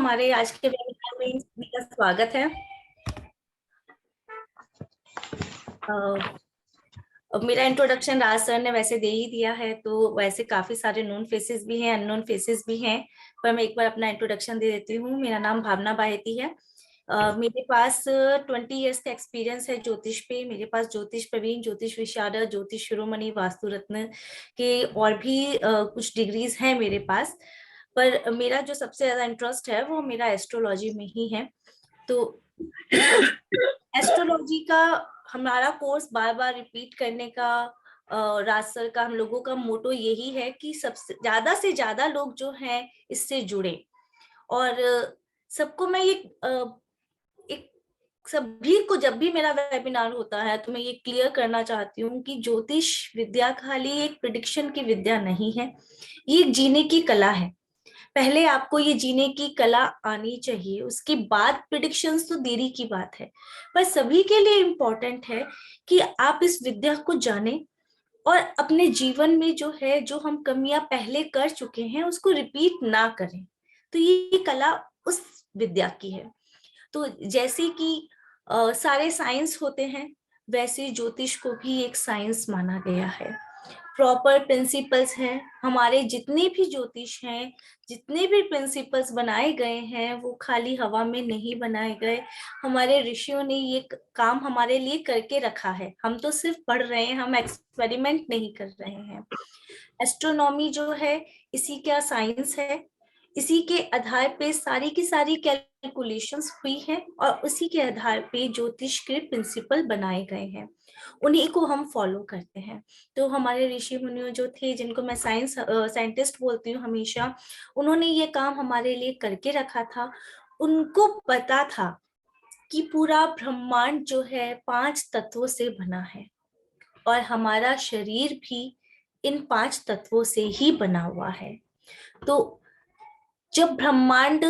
हमारे आज के वेबिनार में सभी का स्वागत है। अब मेरा इंट्रोडक्शन राज सर ने वैसे दे ही दिया है, तो वैसे काफी सारे नोन फेसेस भी हैं, अननोन फेसेस भी हैं, पर मैं एक बार अपना इंट्रोडक्शन दे देती हूँ। मेरा नाम भावना बाहेती है। मेरे पास 20 इयर्स का एक्सपीरियंस है ज्योतिष पे। मेरे पास ज्योतिष प्रवीण, ज्योतिष विशारद, ज्योतिष शिरोमणि, वास्तु रत्न के और भी कुछ डिग्रीज हैं मेरे पास, पर मेरा जो सबसे ज्यादा इंटरेस्ट है वो मेरा एस्ट्रोलॉजी में ही है। तो एस्ट्रोलॉजी का हमारा कोर्स बार बार रिपीट करने का राज सर का, हम लोगों का मोटो यही है कि सबसे ज्यादा से ज्यादा लोग जो हैं इससे जुड़े। और सबको मैं ये एक सभी को जब भी मेरा वेबिनार होता है तो मैं ये क्लियर करना चाहती हूँ कि ज्योतिष विद्या खाली एक प्रिडिक्शन की विद्या नहीं है, ये एक जीने की कला है। पहले आपको ये जीने की कला आनी चाहिए, उसके बाद प्रिडिक्शंस तो देरी की बात है, पर सभी के लिए इम्पोर्टेंट है कि आप इस विद्या को जानें और अपने जीवन में जो है, जो हम कमियां पहले कर चुके हैं उसको रिपीट ना करें। तो ये कला उस विद्या की है। तो जैसे कि सारे साइंस होते हैं, वैसे ज्योतिष को भी एक साइंस माना गया है। प्रॉपर प्रिंसिपल्स हैं। हमारे जितने भी ज्योतिष हैं, जितने भी प्रिंसिपल्स बनाए गए हैं, वो खाली हवा में नहीं बनाए गए। हमारे ऋषियों ने ये काम हमारे लिए करके रखा है। हम तो सिर्फ पढ़ रहे हैं, हम एक्सपेरिमेंट नहीं कर रहे हैं। एस्ट्रोनॉमी जो है इसी का साइंस है। इसी के आधार पे सारी की सारी कैलकुलेशंस हुई हैं और उसी के आधार पे ज्योतिष के प्रिंसिपल बनाए गए हैं, उन्हीं को हम फॉलो करते हैं। तो हमारे ऋषि मुनियों जो थे, जिनको मैं साइंटिस्ट बोलती हूँ हमेशा, उन्होंने ये काम हमारे लिए करके रखा था। उनको पता था कि पूरा ब्रह्मांड जो है 5 तत्वों से बना है और हमारा शरीर भी इन 5 तत्वों से ही बना हुआ है। तो जब ब्रह्मांड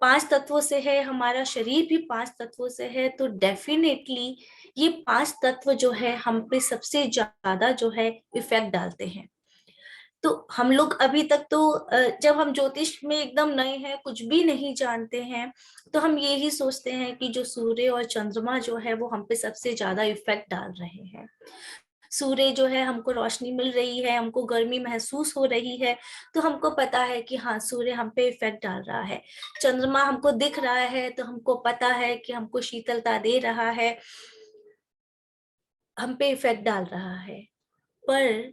5 तत्वों से है, हमारा शरीर भी 5 तत्वों से है, तो डेफिनेटली ये 5 तत्व जो है हम पे सबसे ज्यादा जो है इफेक्ट डालते हैं। तो हम लोग अभी तक तो जब हम ज्योतिष में एकदम नए हैं, कुछ भी नहीं जानते हैं, तो हम यही सोचते हैं कि जो सूर्य और चंद्रमा जो है वो हम पे सबसे ज्यादा इफेक्ट डाल रहे हैं। सूर्य जो है, हमको रोशनी मिल रही है, हमको गर्मी महसूस हो रही है, तो हमको पता है कि हाँ, सूर्य हम पे इफेक्ट डाल रहा है। चंद्रमा हमको दिख रहा है तो हमको पता है कि हमको शीतलता दे रहा है, हम पे इफेक्ट डाल रहा है। पर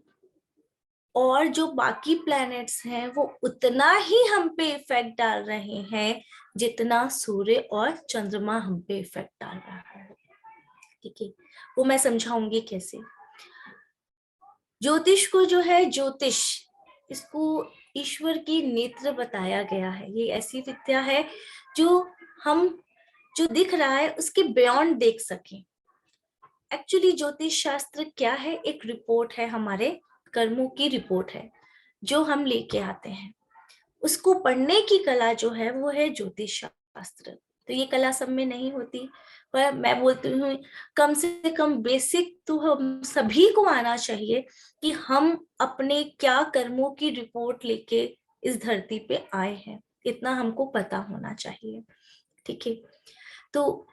और जो बाकी प्लैनेट्स हैं वो उतना ही हम पे इफेक्ट डाल रहे हैं जितना सूर्य और चंद्रमा हम पे इफेक्ट डाल रहा है। ठीक है, वो मैं समझाऊंगी कैसे। ज्योतिष को जो है, ज्योतिष इसको ईश्वर की नेत्र बताया गया है। ये ऐसी विद्या है जो हम, जो दिख रहा है उसके बियॉन्ड देख सकें। एक्चुअली ज्योतिष शास्त्र क्या है? एक रिपोर्ट है, हमारे कर्मों की रिपोर्ट है जो हम लेके आते हैं। उसको पढ़ने की कला जो है वो है ज्योतिष शास्त्र। तो ये कला सब में नहीं होती, पर मैं बोलती हूँ कम से कम बेसिक तो हम सभी को आना चाहिए कि हम अपने क्या कर्मों की रिपोर्ट लेके इस धरती पे आए हैं, इतना हमको पता होना चाहिए। ठीक है, तो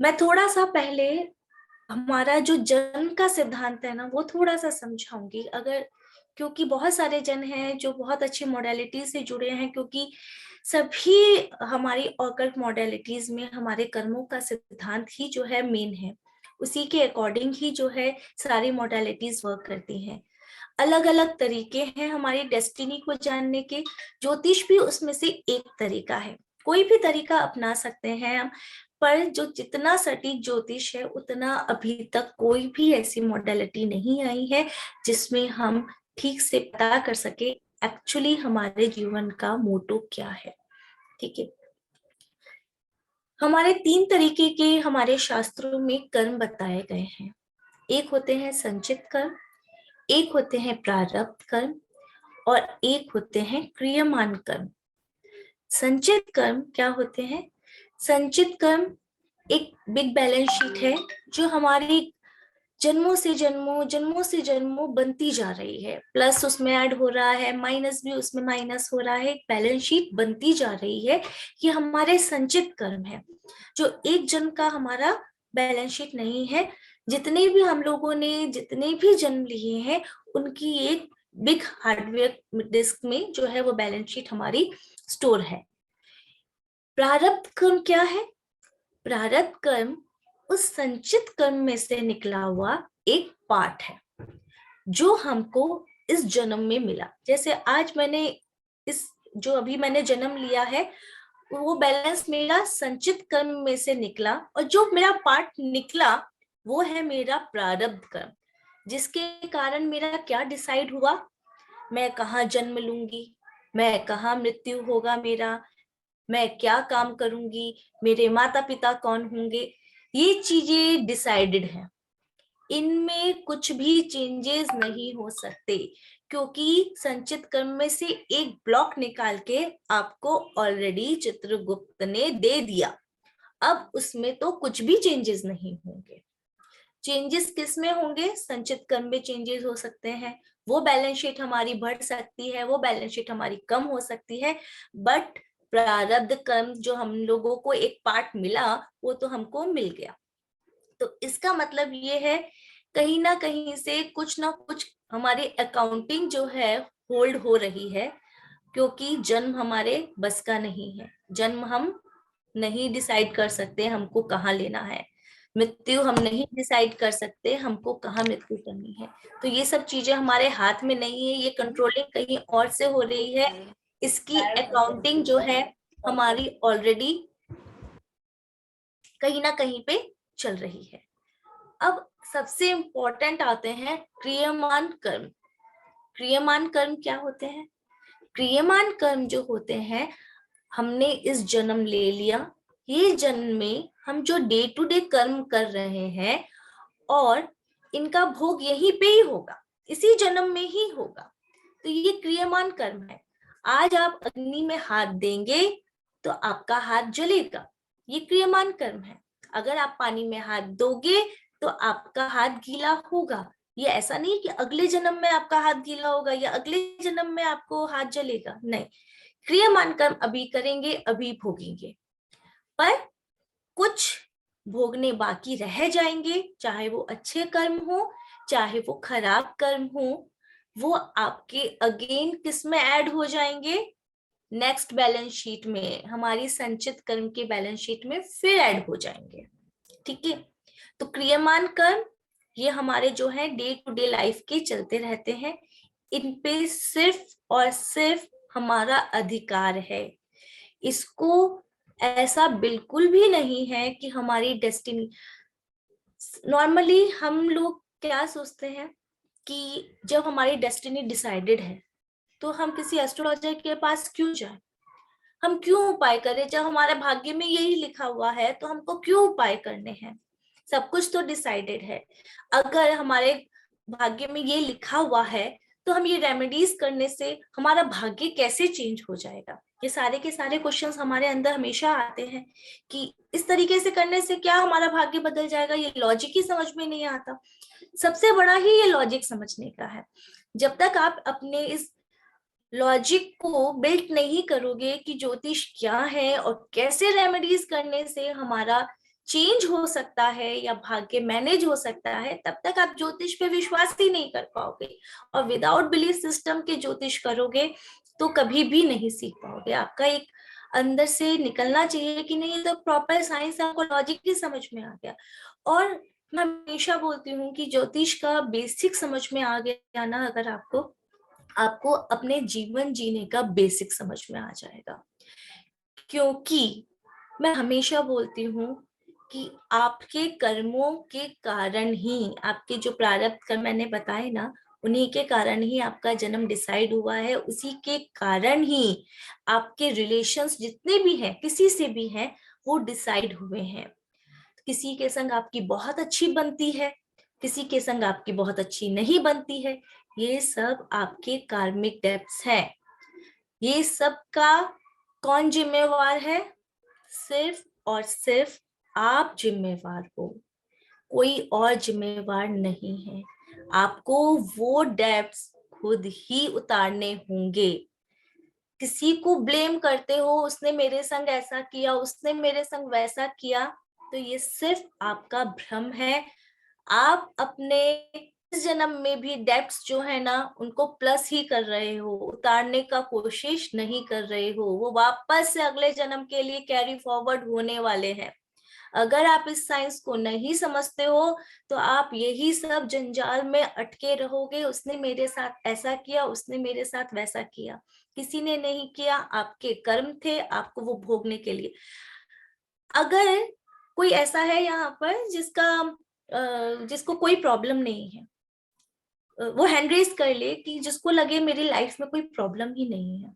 मैं थोड़ा सा पहले हमारा जो जन्म का सिद्धांत है ना वो थोड़ा सा समझाऊंगी, अगर, क्योंकि बहुत सारे जन हैं जो बहुत अच्छी मॉडलिटी से जुड़े हैं, क्योंकि सभी हमारी ऑकल्ट मॉडलिटीज में हमारे कर्मों का सिद्धांत ही जो है मेन है, उसी के अकॉर्डिंग ही जो है सारी मॉडलिटीज वर्क करती हैं। अलग अलग तरीके हैं हमारी डेस्टिनी को जानने के, ज्योतिष भी उसमें से एक तरीका है। कोई भी तरीका अपना सकते हैं हम, पर जो जितना सटीक ज्योतिष है उतना अभी तक कोई भी ऐसी मॉडलिटी नहीं आई है जिसमें हम ठीक से पता कर सके एक्चुअली हमारे जीवन का मोटो क्या है। ठीक है, हमारे 3 तरीके के हमारे शास्त्रों में कर्म बताए गए हैं। एक होते हैं संचित कर्म, एक होते हैं प्रारब्ध कर्म और एक होते हैं क्रियमान कर्म। संचित कर्म क्या होते हैं? संचित कर्म एक बिग बैलेंस शीट है जो हमारी जन्मों से जन्मों बनती जा रही है, प्लस उसमें ऐड हो रहा है, माइनस भी उसमें माइनस हो रहा है, एक बैलेंस शीट बनती जा रही है। ये हमारे संचित कर्म है, जो एक जन्म का हमारा बैलेंस शीट नहीं है। जितने भी हम लोगों ने जितने भी जन्म लिए हैं, उनकी एक बिग हार्डवेयर डिस्क में जो है वो बैलेंस शीट हमारी स्टोर है। प्रारब्ध कर्म क्या है? प्रारब्ध कर्म उस संचित कर्म में से निकला हुआ एक पार्ट है जो हमको इस जन्म में मिला। जैसे आज मैंने इस जो अभी मैंने जन्म लिया है, वो बैलेंस मेरा संचित कर्म में से निकला, और जो मेरा पार्ट निकला वो है मेरा प्रारब्ध कर्म, जिसके कारण मेरा क्या डिसाइड हुआ, मैं कहाँ जन्म लूंगी, मैं कहाँ मृत्यु होगा मेरा, मैं क्या काम करूंगी, मेरे माता पिता कौन होंगे, ये चीजें डिसाइडेड हैं। इनमें कुछ भी चेंजेस नहीं हो सकते, क्योंकि संचित कर्म में से एक ब्लॉक निकाल के आपको ऑलरेडी चित्रगुप्त ने दे दिया। अब उसमें तो कुछ भी चेंजेस नहीं होंगे। चेंजेस किस में होंगे? संचित कर्म में चेंजेस हो सकते हैं, वो बैलेंस शीट हमारी बढ़ सकती है, वो बैलेंस शीट हमारी कम हो सकती है, बट प्रारब्ध कर्म जो हम लोगों को एक पार्ट मिला वो तो हमको मिल गया। तो इसका मतलब ये है, कहीं ना कहीं से कुछ ना कुछ हमारी अकाउंटिंग जो है होल्ड हो रही है, क्योंकि जन्म हमारे बस का नहीं है। जन्म हम नहीं डिसाइड कर सकते हमको कहाँ लेना है, मृत्यु हम नहीं डिसाइड कर सकते हमको कहाँ मृत्यु करनी है। तो ये सब चीजें हमारे हाथ में नहीं है, ये कंट्रोलिंग कहीं और से हो रही है। इसकी अकाउंटिंग जो है हमारी ऑलरेडी कहीं ना कहीं पे चल रही है। अब सबसे इंपॉर्टेंट आते हैं क्रियमान कर्म। क्रियमान कर्म क्या होते हैं? क्रियमान कर्म जो होते हैं, हमने इस जन्म ले लिया, ये जन्म में हम जो डे टू डे कर्म कर रहे हैं, और इनका भोग यहीं पे ही होगा, इसी जन्म में ही होगा। तो ये क्रियमान कर्म है। आज आप अग्नि में हाथ देंगे तो आपका हाथ जलेगा, ये क्रियमान कर्म है। अगर आप पानी में हाथ दोगे तो आपका हाथ गीला होगा। ये ऐसा नहीं कि अगले जन्म में आपका हाथ गीला होगा या अगले जन्म में आपको हाथ जलेगा, नहीं। क्रियमान कर्म अभी करेंगे, अभी भोगेंगे, पर कुछ भोगने बाकी रह जाएंगे, चाहे वो अच्छे कर्म हो चाहे वो खराब कर्म हो, वो आपके अगेन किस में ऐड हो जाएंगे? नेक्स्ट बैलेंस शीट में, हमारी संचित कर्म के बैलेंस शीट में फिर ऐड हो जाएंगे। ठीक है, तो क्रियमान कर्म ये हमारे जो है डे टू डे लाइफ के चलते रहते हैं, इन पे सिर्फ और सिर्फ हमारा अधिकार है। इसको ऐसा बिल्कुल भी नहीं है कि हमारी डेस्टिनी। नॉर्मली हम लोग क्या सोचते हैं कि जब हमारी डेस्टिनी डिसाइडेड है तो हम किसी एस्ट्रोलॉजर के पास क्यों जाएं, हम क्यों उपाय करें? जब हमारे भाग्य में यही लिखा हुआ है तो हमको क्यों उपाय करने हैं? सब कुछ तो डिसाइडेड है। अगर हमारे भाग्य में ये लिखा हुआ है तो हम ये रेमेडीज करने से हमारा भाग्य कैसे चेंज हो जाएगा? ये सारे के सारे क्वेश्चंस हमारे अंदर हमेशा आते हैं कि इस तरीके से करने से क्या हमारा भाग्य बदल जाएगा? ये लॉजिक ही समझ में नहीं आता। सबसे बड़ा ही ये लॉजिक समझने का है। जब तक आप अपने इस लॉजिक को बिल्ट नहीं करोगे कि ज्योतिष क्या है और कैसे रेमेडीज करने से हमारा चेंज हो सकता है या भाग्य मैनेज हो सकता है, तब तक आप ज्योतिष पे विश्वास ही नहीं कर पाओगे। और विदाउट बिलीफ सिस्टम के ज्योतिष करोगे तो कभी भी नहीं सीख पाओगे। आपका एक अंदर से निकलना चाहिए कि नहीं, तो प्रॉपर साइंस आपको लॉजिक ही समझ में आ गया। और मैं हमेशा बोलती हूँ कि ज्योतिष का बेसिक समझ में आ गया ना, अगर आपको आपको अपने जीवन जीने का बेसिक समझ में आ जाएगा। क्योंकि मैं हमेशा बोलती हूँ कि आपके कर्मों के कारण ही, आपके जो प्रारब्ध कर्म मैंने बताए ना, उन्हीं के कारण ही आपका जन्म डिसाइड हुआ है। उसी के कारण ही आपके रिलेशंस जितने भी हैं, किसी से भी हैं, वो डिसाइड हुए हैं। किसी के संग आपकी बहुत अच्छी बनती है, किसी के संग आपकी बहुत अच्छी नहीं बनती है। ये सब आपके कार्मिक डेब्ट्स हैं। ये सब का कौन जिम्मेवार है? सिर्फ और सिर्फ आप जिम्मेवार हो। कोई और जिम्मेवार नहीं है। आपको वो डेब्ट्स खुद ही उतारने होंगे। किसी को ब्लेम करते हो, उसने मेरे संग ऐसा किया, उसने मेरे संग वैसा किया, तो ये सिर्फ आपका भ्रम है। आप अपने इस जन्म में भी डेब्ट्स जो है ना, उनको प्लस ही कर रहे हो, उतारने का कोशिश नहीं कर रहे हो। वो वापस से अगले जन्म के लिए कैरी फॉरवर्ड होने वाले हैं। अगर आप इस साइंस को नहीं समझते हो तो आप यही सब जंजाल में अटके रहोगे। उसने मेरे साथ ऐसा किया, उसने मेरे साथ वैसा किया। किसी ने नहीं किया, आपके कर्म थे आपको वो भोगने के लिए। अगर कोई ऐसा है यहाँ पर जिसको कोई प्रॉब्लम नहीं है, वो हैंड रेज कर ले कि जिसको लगे मेरी लाइफ में कोई प्रॉब्लम ही नहीं है।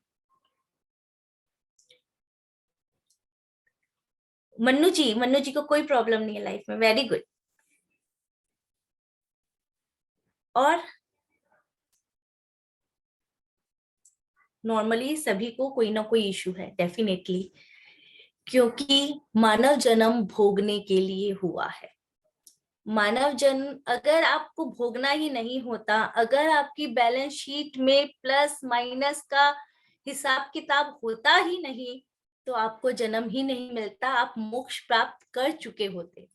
मन्नू जी को कोई प्रॉब्लम नहीं है लाइफ में, वेरी गुड। और नॉर्मली सभी को कोई ना कोई इशू है डेफिनेटली, क्योंकि मानव जन्म भोगने के लिए हुआ है। मानव जन्म अगर आपको भोगना ही नहीं होता, अगर आपकी बैलेंस शीट में प्लस माइनस का हिसाब किताब होता ही नहीं, तो आपको जन्म ही नहीं मिलता, आप मोक्ष प्राप्त कर चुके होते।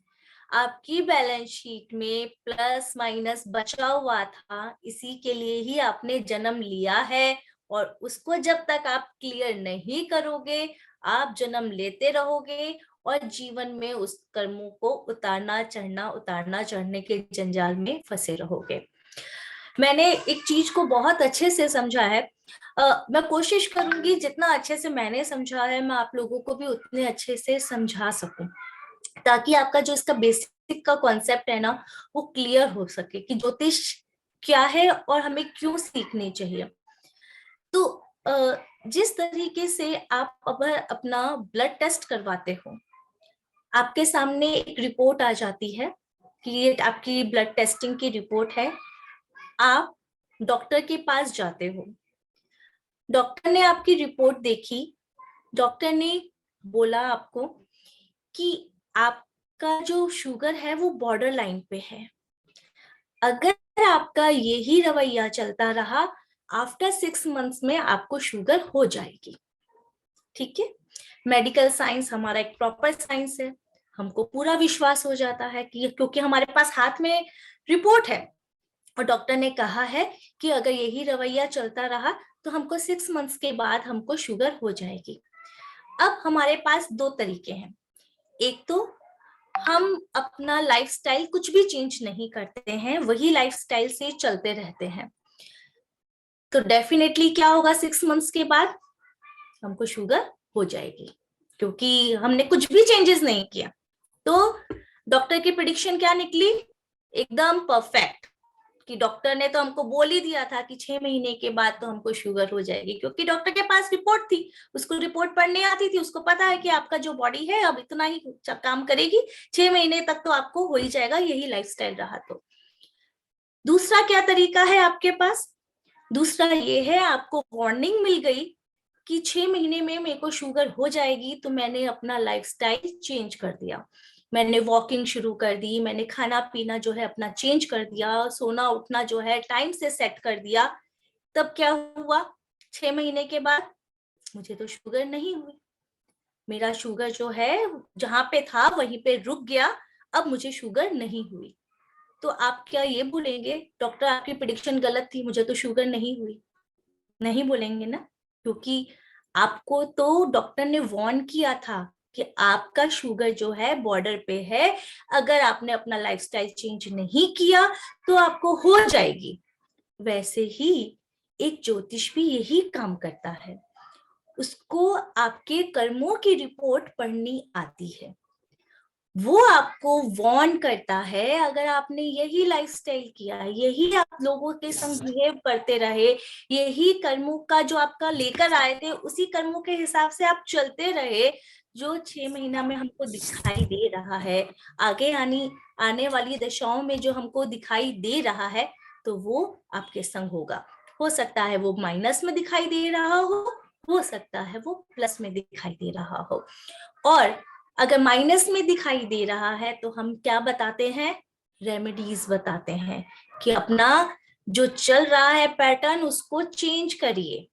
आपकी बैलेंस शीट में प्लस माइनस बचा हुआ था, इसी के लिए ही आपने जन्म लिया है। और उसको जब तक आप क्लियर नहीं करोगे, आप जन्म लेते रहोगे और जीवन में उस कर्मों को उतारना चढ़ने के जंजाल में फंसे रहोगे। मैंने एक चीज को बहुत अच्छे से समझा है। मैं कोशिश करूंगी जितना अच्छे से मैंने समझा है, मैं आप लोगों को भी उतने अच्छे से समझा सकूं, ताकि आपका जो इसका बेसिक का कॉन्सेप्ट है ना, वो क्लियर हो सके कि ज्योतिष क्या है और हमें क्यों सीखनी चाहिए। तो जिस तरीके से आप अगर अपना ब्लड टेस्ट करवाते हो, आपके सामने एक रिपोर्ट आ जाती है कि ये आपकी ब्लड टेस्टिंग की रिपोर्ट है। आप डॉक्टर के पास जाते हो, डॉक्टर ने आपकी रिपोर्ट देखी, डॉक्टर ने बोला आपको कि आपका जो शुगर है वो बॉर्डर लाइन पे है। अगर आपका यही रवैया चलता रहा, आफ्टर 6 मंथ्स में आपको शुगर हो जाएगी। ठीक है, मेडिकल साइंस हमारा एक प्रॉपर साइंस है, हमको पूरा विश्वास हो जाता है कि क्योंकि हमारे पास हाथ में रिपोर्ट है और डॉक्टर ने कहा है कि अगर यही रवैया चलता रहा तो हमको 6 मंथ्स के बाद हमको शुगर हो जाएगी। अब हमारे पास दो तरीके हैं। एक तो हम अपना लाइफस्टाइल कुछ भी चेंज नहीं करते हैं, वही लाइफस्टाइल से चलते रहते हैं, तो डेफिनेटली क्या होगा, 6 मंथ्स के बाद हमको शुगर हो जाएगी, क्योंकि हमने कुछ भी चेंजेस नहीं किया। तो डॉक्टर की प्रेडिक्शन क्या निकली, एकदम परफेक्ट, कि डॉक्टर ने तो हमको बोल ही दिया था कि 6 महीने के बाद तो हमको शुगर हो जाएगी, क्योंकि डॉक्टर के पास रिपोर्ट थी, उसको रिपोर्ट पढ़ने आती थी, उसको पता है कि आपका जो बॉडी है अब इतना ही काम करेगी, 6 महीने तक तो आपको हो ही जाएगा, यही लाइफस्टाइल रहा। तो दूसरा क्या तरीका है आपके पास, दूसरा ये है, आपको वार्निंग मिल गई कि 6 महीने में मेरे को शुगर हो जाएगी, तो मैंने अपना लाइफस्टाइल चेंज कर दिया, मैंने वॉकिंग शुरू कर दी, मैंने खाना पीना जो है अपना चेंज कर दिया, सोना उठना जो है टाइम से सेट कर दिया। तब क्या हुआ, 6 महीने के बाद मुझे तो शुगर नहीं हुई, मेरा शुगर जो है जहां पे था वहीं पे रुक गया, अब मुझे शुगर नहीं हुई। तो आप क्या ये बोलेंगे डॉक्टर आपकी प्रेडिक्शन गलत थी, मुझे तो शुगर नहीं हुई? नहीं बोलेंगे ना, क्योंकि आपको तो डॉक्टर ने वार्न किया था कि आपका शुगर जो है बॉर्डर पे है, अगर आपने अपना लाइफस्टाइल चेंज नहीं किया तो आपको हो जाएगी। वैसे ही एक ज्योतिष भी यही काम करता है, उसको आपके कर्मों की रिपोर्ट पढ़नी आती है, वो आपको वार्न करता है, अगर आपने यही लाइफस्टाइल किया, यही आप लोगों के संग बिहेव करते रहे, यही कर्मों का जो आपका लेकर आए थे उसी कर्मों के हिसाब से आप चलते रहे, जो 6 महीना में हमको दिखाई दे रहा है, आगे आने वाली दशाओं में जो हमको दिखाई दे रहा है, तो वो आपके संग होगा। हो सकता है वो माइनस में दिखाई दे रहा हो सकता है वो प्लस में दिखाई दे रहा हो। और अगर माइनस में दिखाई दे रहा है तो हम क्या बताते हैं, रेमेडीज बताते हैं कि अपना जो चल रहा है पैटर्न उसको चेंज करिए,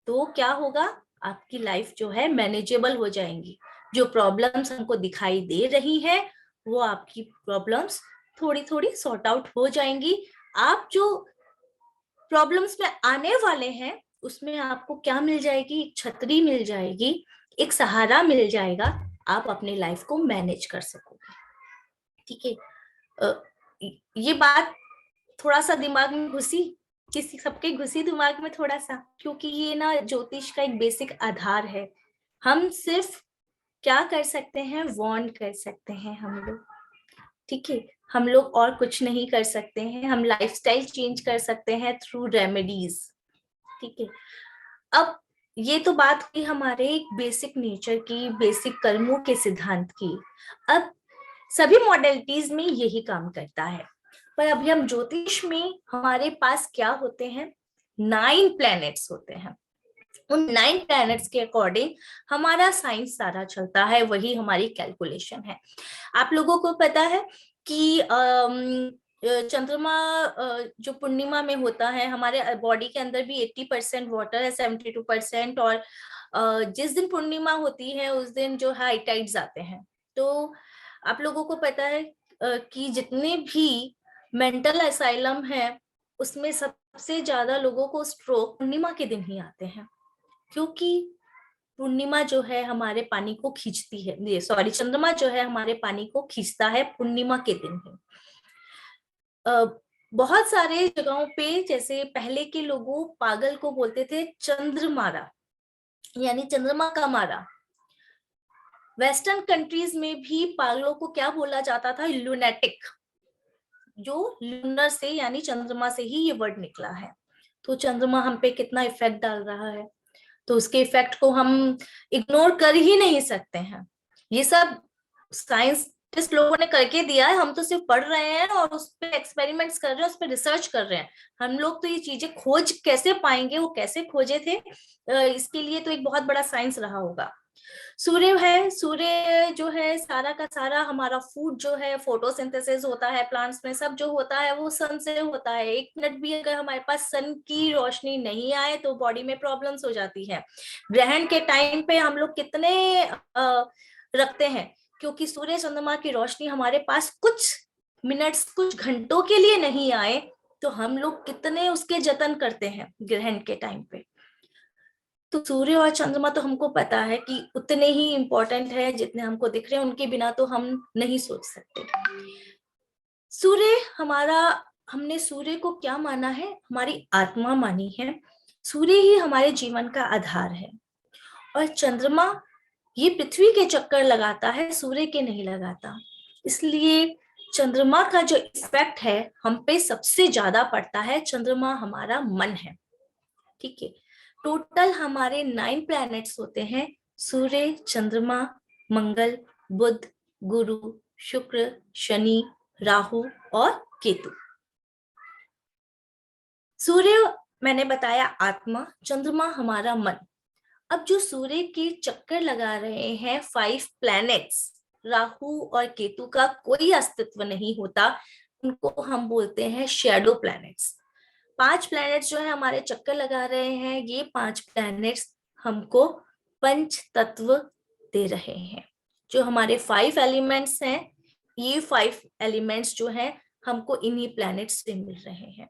तो क्या होगा, आपकी लाइफ जो है मैनेजेबल हो जाएंगी। जो प्रॉब्लम्स हमको दिखाई दे रही है वो आपकी प्रॉब्लम्स थोड़ी थोड़ी सॉर्ट आउट हो जाएंगी। आप जो प्रॉब्लम्स में आने वाले हैं उसमें आपको क्या मिल जाएगी, एक छतरी मिल जाएगी, एक सहारा मिल जाएगा, आप अपने लाइफ को मैनेज कर सकोगे। ठीक है, ये बात थोड़ा सा दिमाग में घुसी, किसी सबके घुसी दिमाग में थोड़ा सा, क्योंकि ये ना ज्योतिष का एक बेसिक आधार है। हम सिर्फ क्या कर सकते हैं, वॉन्ड कर सकते हैं हम लोग। ठीक है, हम लोग और कुछ नहीं कर सकते हैं, हम लाइफस्टाइल चेंज कर सकते हैं थ्रू रेमेडीज। ठीक है, अब ये तो बात हुई हमारे एक बेसिक नेचर की, बेसिक कर्मों के सिद्धांत की। अब सभी मॉडलिटीज में यही काम करता है, पर अभी हम ज्योतिष में हमारे पास क्या होते हैं, 9 प्लैनेट्स होते हैं। उन 9 प्लैनेट्स के अकॉर्डिंग हमारा साइंस सारा चलता है, वही हमारी कैलकुलेशन है। आप लोगों को पता है कि चंद्रमा जो पूर्णिमा में होता है, हमारे बॉडी के अंदर भी 80% वाटर है, 72%, और जिस दिन पूर्णिमा होती है उस दिन जो हाई टाइड्स आते हैं। तो आप लोगों को पता है कि जितने भी मेंटल असाइलम है उसमें सबसे ज्यादा लोगों को स्ट्रोक पूर्णिमा के दिन ही आते हैं, क्योंकि पूर्णिमा जो है हमारे पानी को खींचती है, ये सॉरी, चंद्रमा जो है हमारे पानी को खींचता है पूर्णिमा के दिन ही। बहुत सारे जगहों पे, जैसे पहले के लोगों पागल को बोलते थे चंद्रमारा, यानी चंद्रमा का मारा। वेस्टर्न कंट्रीज में भी पागलों को क्या बोला जाता था, लूनेटिक, जो लूनर से यानी चंद्रमा से ही ये वर्ड निकला है। तो चंद्रमा हम पे कितना इफेक्ट डाल रहा है, तो उसके इफेक्ट को हम इग्नोर कर ही नहीं सकते हैं। ये सब साइंटिस्ट लोगों ने करके दिया है, हम तो सिर्फ पढ़ रहे हैं और उस पर एक्सपेरिमेंट्स कर रहे हैं, उस पर रिसर्च कर रहे हैं। हम लोग तो ये चीजें खोज कैसे पाएंगे, वो कैसे खोजे थे, इसके लिए तो एक बहुत बड़ा साइंस रहा होगा। सूर्य है, सूर्य जो है सारा का सारा हमारा फूड जो है, फोटोसिंथेसिस होता है प्लांट्स में, सब जो होता है वो सन से होता है। एक मिनट भी अगर हमारे पास सन की रोशनी नहीं आए तो बॉडी में प्रॉब्लम्स हो जाती है। ग्रहण के टाइम पे हम लोग कितने रखते हैं, क्योंकि सूर्य चंद्रमा की रोशनी हमारे पास कुछ मिनट्स, कुछ घंटों के लिए नहीं आए तो हम लोग कितने उसके जतन करते हैं ग्रहण के टाइम पे। तो सूर्य और चंद्रमा तो हमको पता है कि उतने ही इंपॉर्टेंट है जितने हमको दिख रहे हैं, उनके बिना तो हम नहीं सोच सकते। सूर्य हमारा, हमने सूर्य को क्या माना है, हमारी आत्मा मानी है। सूर्य ही हमारे जीवन का आधार है, और चंद्रमा ये पृथ्वी के चक्कर लगाता है, सूर्य के नहीं लगाता। इसलिए चंद्रमा का जो इफेक्ट है हम पे सबसे ज्यादा पड़ता है। चंद्रमा हमारा मन है। ठीक है, टोटल हमारे 9 प्लैनेट्स होते हैं, सूर्य, चंद्रमा, मंगल, बुध, गुरु, शुक्र, शनि, राहु और केतु। सूर्य मैंने बताया आत्मा, चंद्रमा हमारा मन। अब जो सूर्य के चक्कर लगा रहे हैं 5 प्लैनेट्स, राहु और केतु का कोई अस्तित्व नहीं होता, उनको हम बोलते हैं शैडो प्लैनेट्स। 5 प्लैनेट्स जो है हमारे चक्कर लगा रहे हैं, ये 5 प्लैनेट्स हमको पंच तत्व दे रहे हैं। जो हमारे 5 एलिमेंट्स हैं, ये 5 एलिमेंट्स जो हैं हमको इन्हीं प्लैनेट्स से मिल रहे हैं।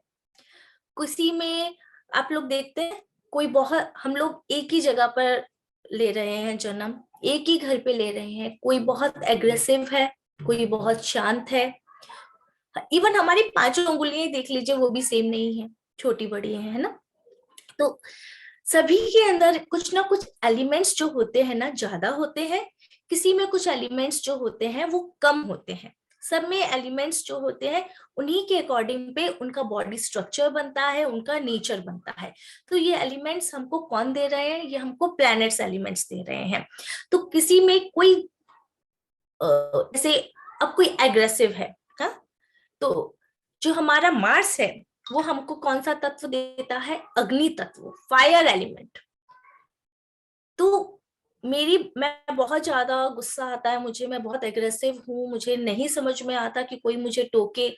किसी में आप लोग देखते हैं, कोई बहुत, हम लोग एक ही जगह पर ले रहे हैं जन्म, एक ही घर पे ले रहे हैं, कोई बहुत एग्रेसिव है, कोई बहुत शांत है। इवन हमारी 5 उंगलियां देख लीजिए, वो भी सेम नहीं है, छोटी बड़ी है ना। तो सभी के अंदर कुछ ना कुछ एलिमेंट्स जो होते हैं ना ज्यादा होते हैं, किसी में कुछ एलिमेंट्स जो होते हैं वो कम होते हैं। सब में एलिमेंट्स जो होते हैं उन्हीं के अकॉर्डिंग पे उनका बॉडी स्ट्रक्चर बनता है, उनका नेचर बनता है। तो ये एलिमेंट्स हमको कौन दे रहे हैं, ये हमको प्लैनेट्स एलिमेंट्स दे रहे हैं। तो किसी में कोई जैसे अब कोई एग्रेसिव है, हाँ, तो जो हमारा मार्स है वो हमको कौन सा तत्व देता है, अग्नि तत्व, फायर एलिमेंट। तो मैं बहुत ज्यादा गुस्सा आता है मुझे, मैं बहुत एग्रेसिव हूँ, मुझे नहीं समझ में आता कि कोई मुझे टोके,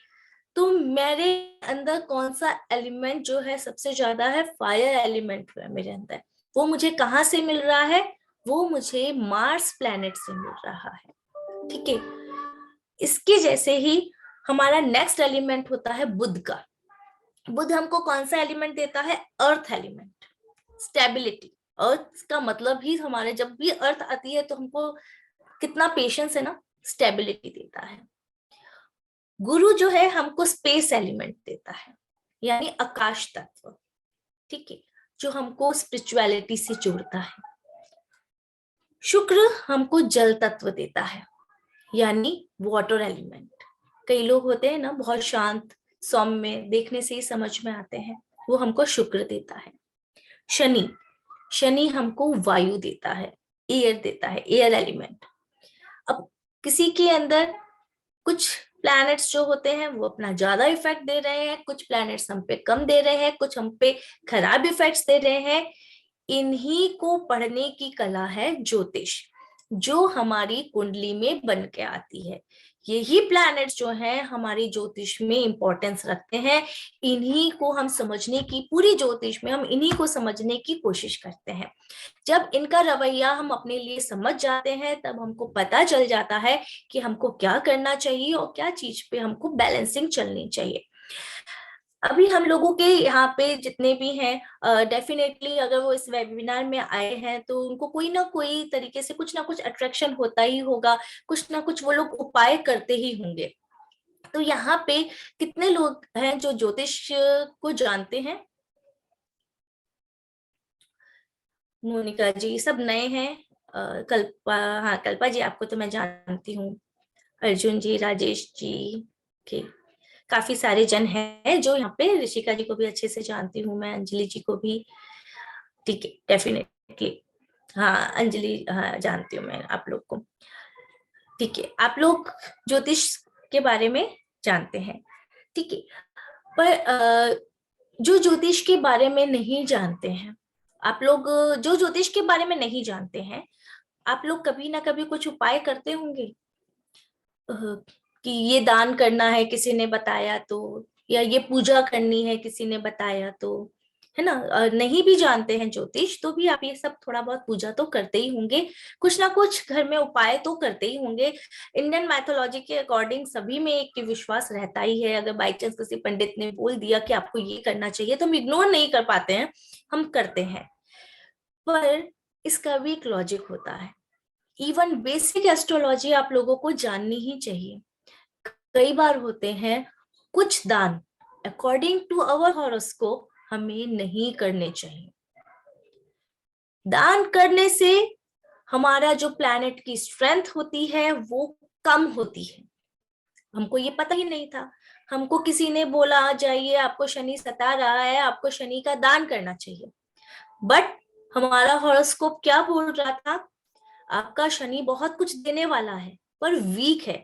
तो मेरे अंदर कौन सा एलिमेंट जो है सबसे ज्यादा है, फायर एलिमेंट है मेरे अंदर। वो मुझे कहाँ से मिल रहा है? वो मुझे मार्स प्लैनेट से मिल रहा है। ठीक है। इसके जैसे ही हमारा नेक्स्ट एलिमेंट होता है बुध का। बुध हमको कौन सा एलिमेंट देता है? Earth element, stability. अर्थ का मतलब ही हमारे, जब भी अर्थ आती है तो हमको कितना पेशेंस है ना, स्टेबिलिटी देता है। गुरु जो है हमको स्पेस एलिमेंट देता है, यानी आकाश तत्व। ठीक है, जो हमको स्पिरिचुअलिटी से जोड़ता है। शुक्र हमको जल तत्व देता है, यानी वाटर एलिमेंट। कई लोग होते हैं ना बहुत शांत, सौम्य, देखने से ही समझ में आते हैं, वो हमको शुक्र देता है। शनि, शनि हमको वायु देता है, एयर देता है, एयर एलिमेंट। अब किसी के अंदर कुछ प्लैनेट्स जो होते हैं वो अपना ज्यादा इफेक्ट दे रहे हैं, कुछ प्लैनेट्स हम पे कम दे रहे हैं, कुछ हम पे खराब इफेक्ट्स दे रहे हैं। इन्हीं को पढ़ने की कला है ज्योतिष, जो हमारी कुंडली में बन के आती है। यही प्लैनेट्स जो हैं हमारी ज्योतिष में इंपॉर्टेंस रखते हैं। इन्हीं को हम समझने की, पूरी ज्योतिष में हम इन्हीं को समझने की कोशिश करते हैं। जब इनका रवैया हम अपने लिए समझ जाते हैं तब हमको पता चल जाता है कि हमको क्या करना चाहिए और क्या चीज पे हमको बैलेंसिंग चलनी चाहिए। अभी हम लोगों के यहाँ पे जितने भी हैं, डेफिनेटली अगर वो इस वेबिनार में आए हैं तो उनको कोई ना कोई तरीके से कुछ ना कुछ अट्रैक्शन होता ही होगा, कुछ ना कुछ वो लोग उपाय करते ही होंगे। तो यहाँ पे कितने लोग हैं जो ज्योतिष को जानते हैं? मोनिका जी, सब नए हैं। कल्पा, हाँ कल्पा जी आपको तो मैं जानती हूँ। अर्जुन जी, राजेश जी, के काफी सारे जन हैं जो यहाँ पे, ऋषिका जी को भी अच्छे से जानती हूँ मैं, अंजलि जी को भी। ठीक है, डेफिनेटली। हाँ अंजलि, हाँ जानती हूँ मैं आप लोग को। ठीक है, आप लोग ज्योतिष के बारे में जानते हैं। ठीक है, पर जो ज्योतिष के बारे में नहीं जानते हैं, आप लोग जो ज्योतिष के बारे में नहीं जानते हैं, आप लोग कभी ना कभी कुछ उपाय करते होंगे कि ये दान करना है किसी ने बताया तो, या ये पूजा करनी है किसी ने बताया तो, है ना। नहीं भी जानते हैं ज्योतिष तो भी आप ये सब थोड़ा बहुत पूजा तो करते ही होंगे, कुछ ना कुछ घर में उपाय तो करते ही होंगे। इंडियन मैथोलॉजी के अकॉर्डिंग सभी में एक विश्वास रहता ही है। अगर बाई चांस किसी पंडित ने बोल दिया कि आपको ये करना चाहिए तो हम इग्नोर नहीं कर पाते हैं, हम करते हैं। पर इसका भी एक लॉजिक होता है। इवन बेसिक एस्ट्रोलॉजी आप लोगों को जाननी ही चाहिए। कई बार होते हैं कुछ दान अकॉर्डिंग टू अवर हॉरोस्कोप हमें नहीं करने चाहिए। दान करने से हमारा जो प्लैनेट की स्ट्रेंथ होती है वो कम होती है। हमको ये पता ही नहीं था, हमको किसी ने बोला जाइए आपको शनि सता रहा है, आपको शनि का दान करना चाहिए। बट हमारा हॉरोस्कोप क्या बोल रहा था? आपका शनि बहुत कुछ देने वाला है पर वीक है,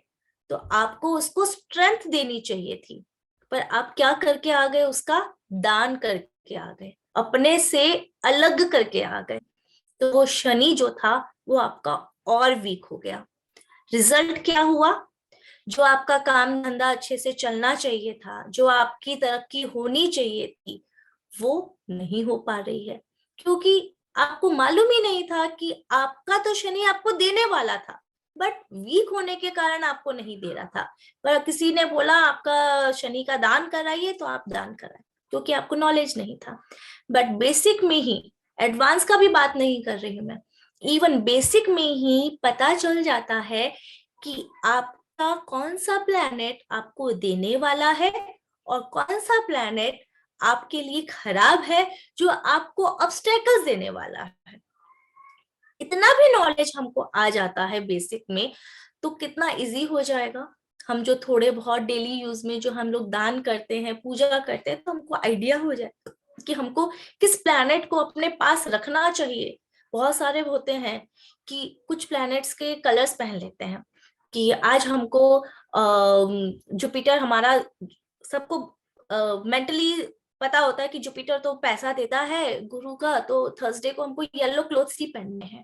तो आपको उसको स्ट्रेंथ देनी चाहिए थी। पर आप क्या करके आ गए? उसका दान करके आ गए, अपने से अलग करके आ गए। तो वो शनि जो था वो आपका और वीक हो गया। रिजल्ट क्या हुआ? जो आपका काम धंधा अच्छे से चलना चाहिए था, जो आपकी तरक्की होनी चाहिए थी, वो नहीं हो पा रही है, क्योंकि आपको मालूम ही नहीं था कि आपका तो शनि आपको देने वाला था, बट वीक होने के कारण आपको नहीं दे रहा था। पर किसी ने बोला आपका शनि का दान कराइए तो आप दान कराए, क्योंकि आपको नॉलेज नहीं था। बट बेसिक में ही, एडवांस का भी बात नहीं कर रही हूं मैं, इवन बेसिक में ही पता चल जाता है कि आपका कौन सा प्लैनेट आपको देने वाला है और कौन सा प्लैनेट आपके लिए खराब है, जो आपको ऑब्स्टेकल्स देने वाला है। इतना भी नॉलेज हमको आ जाता है बेसिक में तो कितना इजी हो जाएगा। हम जो थोड़े बहुत डेली यूज में जो हम लोग दान करते हैं, पूजा करते हैं, तो हमको आइडिया हो जाए कि हमको किस प्लैनेट को अपने पास रखना चाहिए। बहुत सारे होते हैं कि कुछ प्लैनेट्स के कलर्स पहन लेते हैं कि आज हमको जुपिटर, हमारा सबको मेंटली पता होता है कि जुपिटर तो पैसा देता है गुरु का, तो थर्सडे को हमको येलो क्लोथ्स ही पहनने हैं।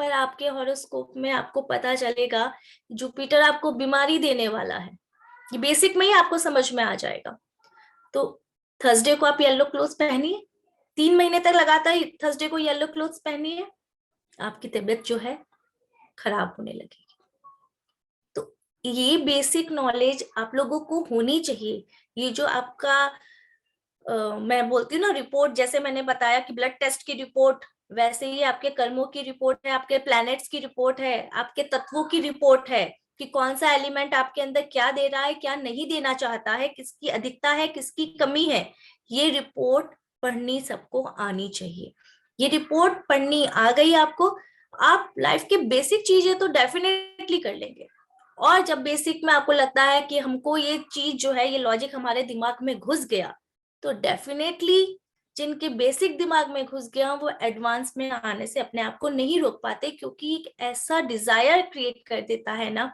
पर आपके हॉरोस्कोप में आपको पता चलेगा जुपिटर आपको बीमारी देने वाला है, ये बेसिक में ही आपको समझ में आ जाएगा। तो थर्सडे को आप येलो क्लोथ्स पहनिए, 3 महीने तक लगातार थर्सडे को येलो क्लोथ्स पहनिए, आपकी तबीयत जो है खराब होने लगेगी। तो ये बेसिक नॉलेज आप लोगों को होनी चाहिए। ये जो आपका मैं बोलती हूँ ना रिपोर्ट, जैसे मैंने बताया कि ब्लड टेस्ट की रिपोर्ट, वैसे ही आपके कर्मों की रिपोर्ट है, आपके प्लैनेट्स की रिपोर्ट है, आपके तत्वों की रिपोर्ट है कि कौन सा एलिमेंट आपके अंदर क्या दे रहा है, क्या नहीं देना चाहता है, किसकी अधिकता है, किसकी कमी है। ये रिपोर्ट पढ़नी सबको आनी चाहिए। ये रिपोर्ट पढ़नी आ गई आपको, आप लाइफ के बेसिक चीजें तो डेफिनेटली कर लेंगे। और जब बेसिक में आपको लगता है कि हमको ये चीज जो है, ये लॉजिक हमारे दिमाग में घुस गया, तो डेफिनेटली जिनके बेसिक दिमाग में घुस गया वो एडवांस में आने से अपने आप को नहीं रोक पाते, क्योंकि एक ऐसा डिजायर क्रिएट कर देता है ना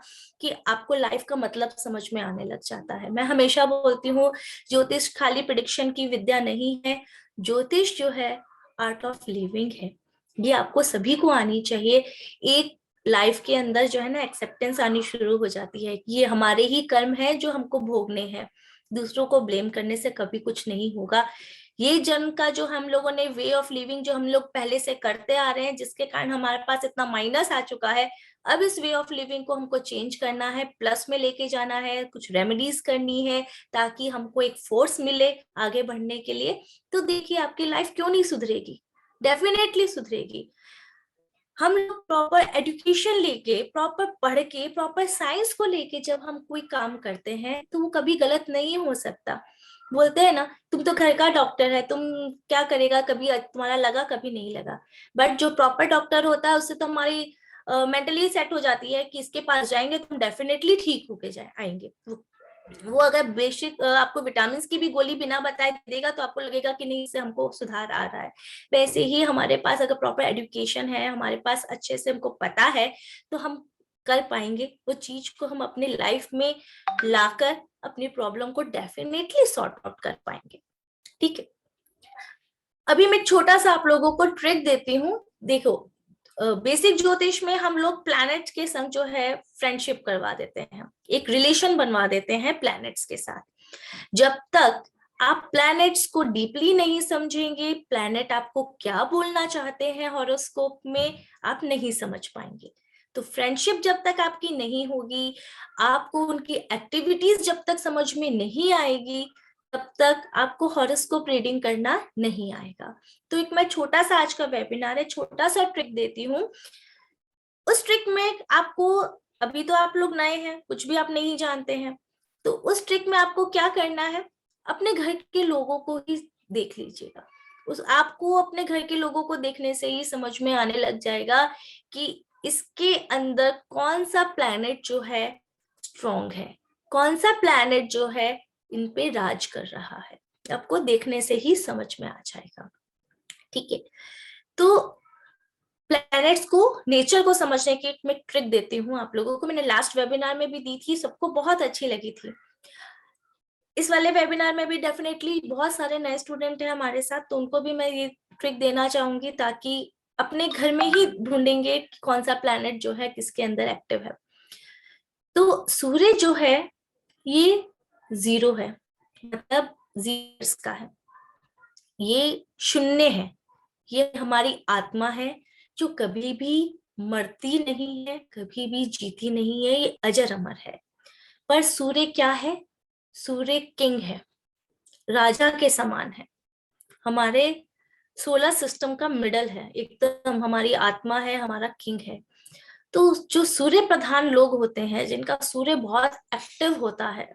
कि आपको लाइफ का मतलब समझ में आने लग जाता है। मैं हमेशा बोलती हूँ, ज्योतिष खाली प्रेडिक्शन की विद्या नहीं है, ज्योतिष जो है आर्ट ऑफ लिविंग है। ये आपको सभी को आनी चाहिए। एक लाइफ के अंदर जो है ना एक्सेप्टेंस आनी शुरू हो जाती है, ये हमारे ही कर्म है जो हमको भोगने हैं, दूसरों को ब्लेम करने से कभी कुछ नहीं होगा। ये जन्म का जो हम लोगों ने वे ऑफ लिविंग जो हम लोग पहले से करते आ रहे हैं, जिसके कारण हमारे पास इतना माइनस आ चुका है, अब इस वे ऑफ लिविंग को हमको चेंज करना है, प्लस में लेके जाना है, कुछ रेमेडीज करनी है ताकि हमको एक फोर्स मिले आगे बढ़ने के लिए। तो देखिए आपकी लाइफ क्यों नहीं सुधरेगी, डेफिनेटली सुधरेगी। हम लोग प्रॉपर एजुकेशन लेके, प्रॉपर पढ़ के, प्रॉपर साइंस को लेके जब हम कोई काम करते हैं तो वो कभी गलत नहीं हो सकता। बोलते हैं ना, तुम तो घर का डॉक्टर है, तुम क्या करेगा, कभी तुम्हारा लगा कभी नहीं लगा। बट जो प्रॉपर डॉक्टर होता है उससे तो हमारी मेंटली सेट हो जाती है कि इसके पास जाएंगे तो हम डेफिनेटली ठीक होके जाए आएंगे। वो अगर बेसिक आपको विटामिन की भी गोली बिना बताए देगा तो आपको लगेगा कि नहीं, इससे हमको सुधार आ रहा है। वैसे ही हमारे पास अगर प्रॉपर एजुकेशन है, हमारे पास अच्छे से हमको पता है, तो हम कर पाएंगे वो चीज को, हम अपनी लाइफ में लाकर अपनी प्रॉब्लम को डेफिनेटली सॉर्ट आउट कर पाएंगे। ठीक है, अभी मैं छोटा सा आप लोगों को ट्रिक देती हूँ। देखो, बेसिक ज्योतिष में हम लोग प्लैनेट के संग जो है फ्रेंडशिप करवा देते हैं, एक रिलेशन बनवा देते हैं प्लैनेट्स के साथ। जब तक आप प्लैनेट्स को डीपली नहीं समझेंगे, प्लैनेट आपको क्या बोलना चाहते हैं हॉरोस्कोप में, आप नहीं समझ पाएंगे। तो फ्रेंडशिप जब तक आपकी नहीं होगी, आपको उनकी एक्टिविटीज जब तक समझ में नहीं आएगी, तब तक आपको हॉरोस्कोप रीडिंग करना नहीं आएगा। तो एक मैं छोटा सा आज का वेबिनार है, छोटा सा ट्रिक देती हूँ। उस ट्रिक में आपको, अभी तो आप लोग नए हैं, कुछ भी आप नहीं जानते हैं, तो उस ट्रिक में आपको क्या करना है, अपने घर के लोगों को ही देख लीजिएगा। उस आपको अपने घर के लोगों को देखने से ही समझ में आने लग जाएगा कि इसके अंदर कौन सा प्लैनेट जो है स्ट्रॉन्ग है, कौन सा प्लैनेट जो है इन पे राज कर रहा है। आपको देखने से ही समझ में आ जाएगा। ठीक है, तो प्लैनेट्स को, नेचर को समझने की मैं ट्रिक देती हूँ आप लोगों को। मैंने लास्ट वेबिनार में भी दी थी, सबको बहुत अच्छी लगी थी। इस वाले वेबिनार में भी डेफिनेटली बहुत सारे नए स्टूडेंट हैं हमारे साथ, तो उनको भी मैं ये ट्रिक देना चाहूंगी ताकि अपने घर में ही ढूंढेंगे कि कौन सा प्लैनेट जो है किसके अंदर एक्टिव है। तो सूर्य जो है ये 0 है, मतलब 0 का है, ये शून्य है, ये हमारी आत्मा है जो कभी भी मरती नहीं है, कभी भी जीती नहीं है, ये अजर अमर है। पर सूर्य क्या है, सूर्य किंग है, राजा के समान है, हमारे सोलर सिस्टम का मिडल है, एकदम हमारी आत्मा है, हमारा किंग है। तो जो सूर्य प्रधान लोग होते हैं, जिनका सूर्य बहुत एक्टिव होता है,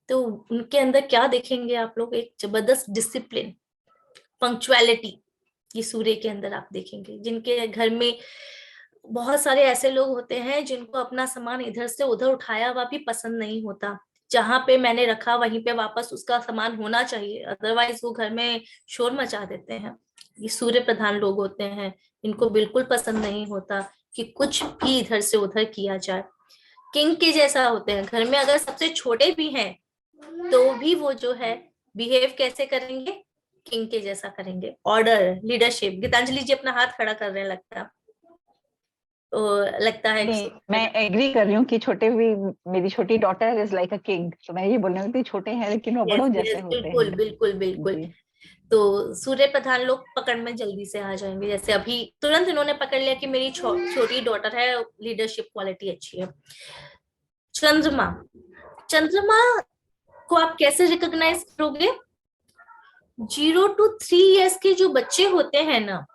तो उनके अंदर क्या देखेंगे आप लोग, एक जबरदस्त डिसिप्लिन, पंक्चुअलिटी, ये सूर्य के अंदर आप देखेंगे। जिनके घर में बहुत सारे ऐसे लोग होते हैं जिनको अपना सामान इधर से उधर उठाया हुआ भी पसंद नहीं होता, जहां पे मैंने रखा वहीं पे वापस उसका सामान होना चाहिए, अदरवाइज वो घर में शोर मचा देते हैं। ये सूर्य प्रधान लोग होते हैं, इनको बिल्कुल पसंद नहीं होता कि कुछ भी इधर से उधर किया जाए। किंग के जैसा होते हैं, घर में अगर सबसे छोटे भी हैं तो भी वो जो है बिहेव कैसे करेंगे, किंग के जैसा करेंगे। Order, leadership. गीतांजलि जी अपना हाथ खड़ा करने लगता है। लगता है। नहीं, मैं एग्री कर रही हूँ कि छोटे भी, मेरी छोटी daughter is like a king, तो मैं ये बोलने वाली थी छोटे हैं लेकिन वो यस बड़ों जैसे यस, होते बिल्कुल हैं। बिल्कुल बिल्कुल। जी। तो सूर्य प्रधान लोग पकड़ में जल्दी से आ जाएंगे, जैसे अभी तुरंत इन्होंने पकड़ लिया कि मेरी छोटी डॉटर है, लीडरशिप क्वालिटी अच्छी है। चंद्रमा, चंद्रमा को आप कैसे रिकॉग्नाइज करोगे? 0 to 3 years के जो बच्चे होते हैं ना,